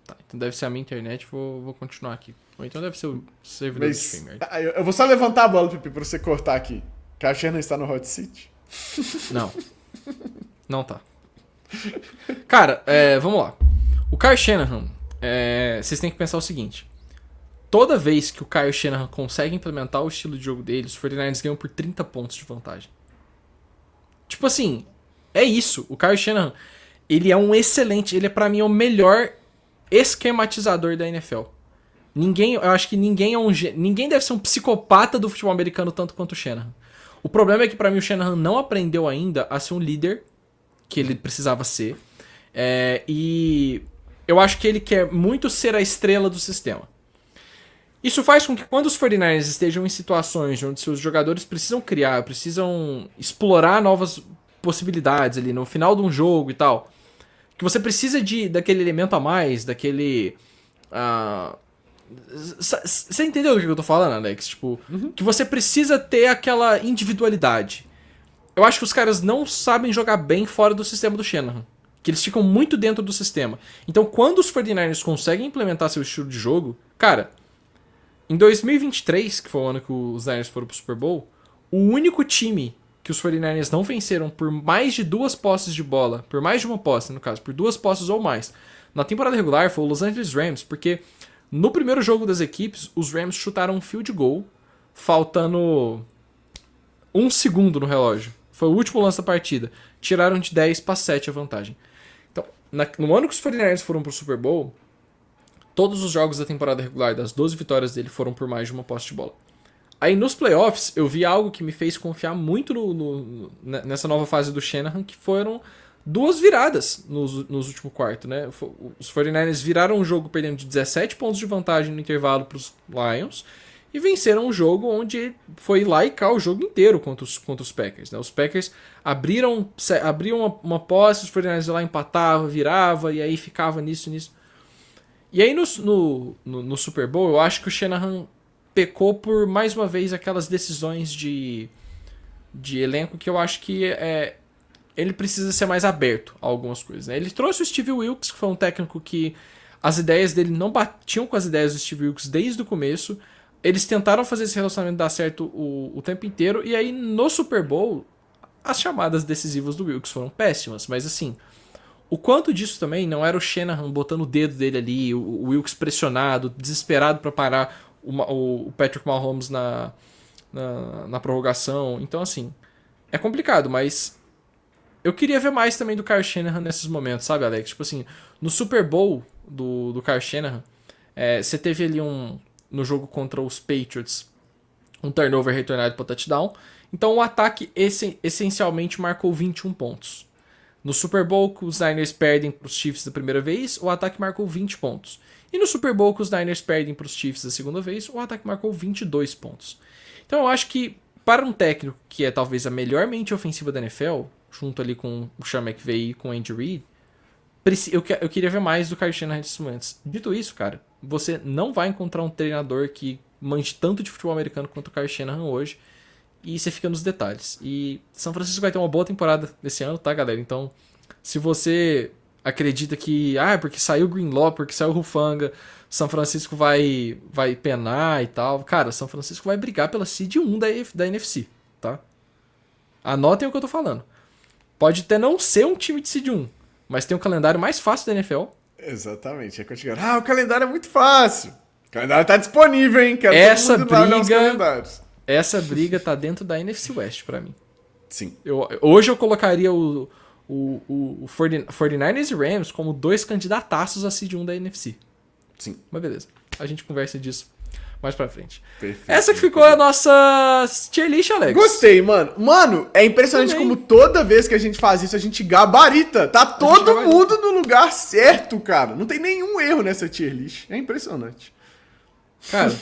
Tá, então deve ser a minha internet, vou continuar aqui. Ou então deve ser o servidor do Mas streamer. eu vou só levantar a bola, Pipi, pra você cortar aqui. Kyle Shanahan está no hot seat? Não. Não tá. Cara, vamos lá. O Kyle Shanahan, vocês têm que pensar o seguinte. Toda vez que o Kyle Shanahan consegue implementar o estilo de jogo dele, os 49ers ganham por 30 pontos de vantagem. Tipo assim, é isso. O Kyle Shanahan, ele é um excelente, ele é pra mim o melhor esquematizador da NFL. Eu acho que ninguém deve ser um psicopata do futebol americano tanto quanto o Shanahan. O problema é que pra mim o Shanahan não aprendeu ainda a ser um líder que ele precisava ser. E eu acho que ele quer muito ser a estrela do sistema. Isso faz com que quando os 49ers estejam em situações onde seus jogadores precisam criar, precisam explorar novas possibilidades ali no final de um jogo e tal, que você precisa daquele elemento a mais, daquele... Você entendeu do que eu tô falando, Alex? Tipo, que você precisa ter aquela individualidade. Eu acho que os caras não sabem jogar bem fora do sistema do Shanahan. Que eles ficam muito dentro do sistema. Então, quando os 49ers conseguem implementar seu estilo de jogo, cara... Em 2023, que foi o ano que os Niners foram pro Super Bowl, o único time que os 49ers não venceram por mais de 2 posses de bola, por mais de uma posse, no caso, por 2 posses ou mais, na temporada regular foi o Los Angeles Rams, porque no primeiro jogo das equipes, os Rams chutaram um field goal, faltando 1 segundo no relógio. Foi o último lance da partida. Tiraram de 10 para 7 a vantagem. Então, no ano que os 49ers foram pro Super Bowl, todos os jogos da temporada regular, das 12 vitórias dele, foram por mais de uma posse de bola. Aí nos playoffs, eu vi algo que me fez confiar muito nessa nova fase do Shanahan, que foram 2 viradas nos últimos quartos, né? Os 49ers viraram o jogo perdendo de 17 pontos de vantagem no intervalo para os Lions e venceram um jogo onde foi lá e cá o jogo inteiro contra os Packers, né? Os Packers abriam uma posse, os 49ers lá empatavam, virava e aí ficava nisso. E aí no Super Bowl, eu acho que o Shanahan pecou por, mais uma vez, aquelas decisões de elenco que eu acho que ele precisa ser mais aberto a algumas coisas, né? Ele trouxe o Steve Wilkes, que foi um técnico que as ideias dele não batiam com as ideias do Steve Wilkes desde o começo. Eles tentaram fazer esse relacionamento dar certo o tempo inteiro, e aí no Super Bowl, as chamadas decisivas do Wilkes foram péssimas, mas assim, o quanto disso também não era o Shanahan botando o dedo dele ali, o Wilkes pressionado, desesperado para parar o Patrick Mahomes na prorrogação. Então, assim, é complicado, mas eu queria ver mais também do Kyle Shanahan nesses momentos, sabe, Alex? Tipo assim, no Super Bowl do Kyle Shanahan, você teve ali no jogo contra os Patriots, um turnover retornado para touchdown. Então o ataque essencialmente marcou 21 pontos. No Super Bowl que os Niners perdem para os Chiefs da primeira vez, o ataque marcou 20 pontos. E no Super Bowl que os Niners perdem para os Chiefs da segunda vez, o ataque marcou 22 pontos. Então eu acho que para um técnico que é talvez a melhor mente ofensiva da NFL, junto ali com o Sean McVay e com o Andy Reid, eu queria ver mais do Kyle Shanahan nesses momentos. Dito isso, cara, você não vai encontrar um treinador que mande tanto de futebol americano quanto o Kyle Shanahan hoje, e você fica nos detalhes. E São Francisco vai ter uma boa temporada desse ano, tá, galera? Então, se você acredita que, porque saiu o Greenlaw, porque saiu o Hufanga, São Francisco vai penar e tal, cara, São Francisco vai brigar pela seed 1 da NFC, tá? Anotem o que eu tô falando. Pode até não ser um time de seed 1, mas tem o calendário mais fácil da NFL. Exatamente. É que eu te o calendário é muito fácil. O calendário tá disponível, hein? Quero Essa todo mundo lá nos briga, calendários. essa briga tá dentro da NFC West pra mim. Sim. Hoje eu colocaria o 49ers e Rams como 2 candidataços a seed 1 da NFC. Sim. Mas beleza. A gente conversa disso mais pra frente. Perfeito. Essa que ficou a nossa tier list, Alex. Gostei, mano. Mano, é impressionante Também. como toda vez que a gente faz isso, a gente gabarita. Tá todo mundo no lugar certo, cara. Não tem nenhum erro nessa tier list. É impressionante. Cara,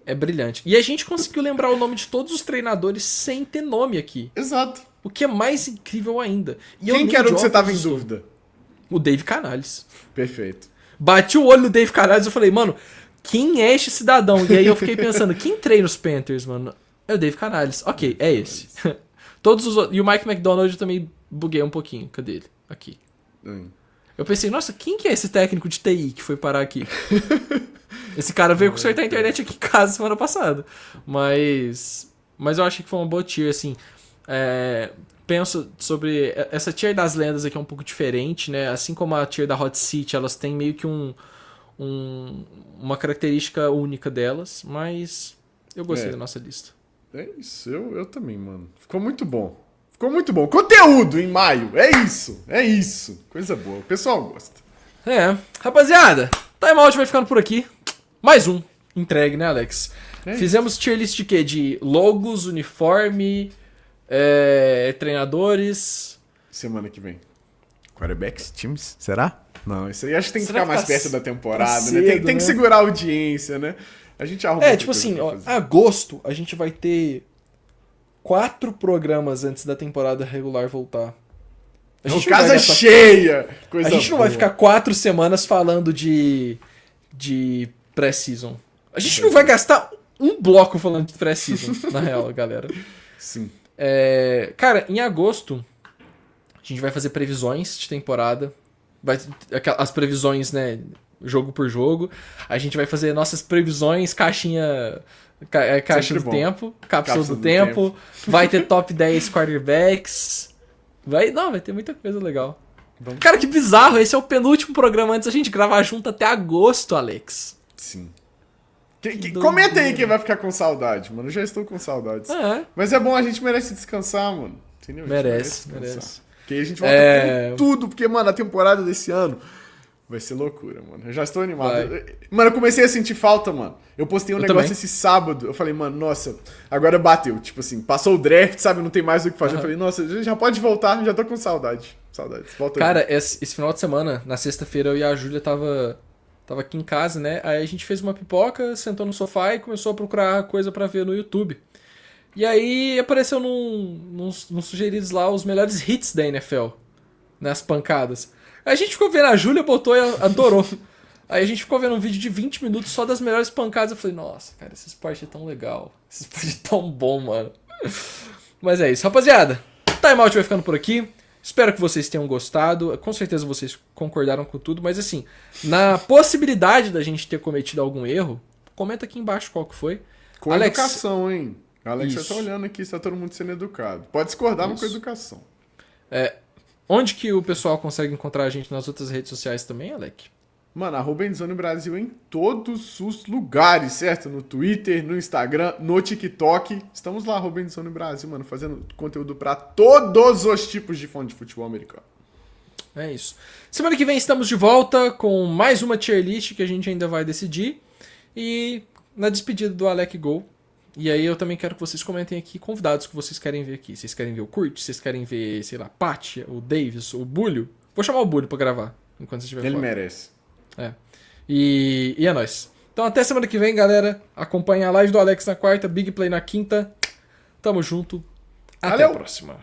é brilhante. E a gente conseguiu lembrar o nome de todos os treinadores sem ter nome aqui. Exato. O que é mais incrível ainda. E Quem que era o que você tava em dúvida? O Dave Canales. Perfeito. Bati o olho no Dave Canales e eu falei, mano, quem é este cidadão? E aí eu fiquei pensando, quem treina os Panthers, mano? É o Dave Canales. Ok, é esse. Todos os outros. E o Mike McDonald eu também buguei um pouquinho. Cadê ele? Aqui. Eu pensei, nossa, quem que é esse técnico de TI que foi parar aqui? Esse cara veio consertar a internet aqui em casa semana passada. Mas eu achei que foi uma boa tier, assim. Penso sobre... Essa tier das lendas aqui é um pouco diferente, né? Assim como a tier da Hot Seat, elas têm meio que uma característica única delas. Mas eu gostei da nossa lista. É isso, eu também, mano. Ficou muito bom. Ficou muito bom. Conteúdo em maio. É isso. Coisa boa. O pessoal gosta. Rapaziada, Time Out vai ficando por aqui. Mais um entregue, né, Alex? Fizemos tier list de quê? De logos, uniforme, treinadores. Semana que vem. Quarterbacks, times, será? Não, isso aí acho que tem que Será ficar que mais tá perto da temporada, cedo, né? Tem né? que segurar a audiência, né? A gente arruma. Tipo assim, agosto a gente vai ter 4 programas antes da temporada regular voltar. A gente não vai casa gastar- cheia! Coisa A gente não boa. vai ficar 4 semanas falando de pré-season. A gente não vai gastar um bloco falando de pré-season, na real, galera. Sim. Cara, em agosto, a gente vai fazer previsões de temporada. As previsões, né, jogo por jogo. A gente vai fazer nossas previsões, caixa Sempre do bom. tempo, cápsula Cápsula do do tempo. Vai ter top 10 quarterbacks. Vai ter muita coisa legal. Vamos. Cara, que bizarro. Esse é o penúltimo programa antes da gente gravar junto até agosto, Alex. Sim. doideira. Comenta aí quem vai ficar com saudade, mano. Eu já estou com saudades. É. Mas é bom, a gente merece descansar, mano. Entendeu? A gente Merece. Porque aí a gente volta com tudo, porque, mano, a temporada desse ano vai ser loucura, mano. Eu já estou animado. Mano, eu comecei a sentir falta, mano. Eu postei um negócio também. esse sábado. Eu falei, mano, nossa, agora bateu. Tipo assim, passou o draft, sabe? Não tem mais o que fazer. Eu falei, nossa, já pode voltar, já tô com saudade. Saudades. Volta aí. Cara, esse final de semana, na sexta-feira, eu e a Júlia tava aqui em casa, né? Aí a gente fez uma pipoca, sentou no sofá e começou a procurar coisa pra ver no YouTube. E aí apareceu nos sugeridos lá os melhores hits da NFL, né? As pancadas. Aí a gente ficou vendo, a Júlia botou e adorou. Aí a gente ficou vendo um vídeo de 20 minutos só das melhores pancadas. Eu falei, nossa, cara, esse esporte é tão legal. Esse esporte é tão bom, mano. Mas é isso, rapaziada. Time Out vai ficando por aqui. Espero que vocês tenham gostado. Com certeza vocês concordaram com tudo. Mas assim, na possibilidade da gente ter cometido algum erro, comenta aqui embaixo qual que foi. Com Alex, educação, hein? Alex já Isso. tá olhando aqui se tá todo mundo sendo educado. Pode discordar, mas com Isso. educação. onde que o pessoal consegue encontrar a gente nas outras redes sociais também, Alec? Mano, @Endzone Brasil em todos os lugares, certo? No Twitter, no Instagram, no TikTok. Estamos lá, @Endzone Brasil, mano, fazendo conteúdo pra todos os tipos de fã de futebol americano. É isso. Semana que vem estamos de volta com mais uma tier list que a gente ainda vai decidir. E na despedida do Alec Go. E aí eu também quero que vocês comentem aqui convidados que vocês querem ver aqui. Vocês querem ver o Kurt? Vocês querem ver, sei lá, Pat, o Davis, o Bulho? Vou chamar o Bulho pra gravar enquanto você estiver Ele fora. merece. É. E é nóis. Então até semana que vem, galera. Acompanhe a live do Alex na quarta, Big Play na quinta. Tamo junto. Até Valeu. a próxima.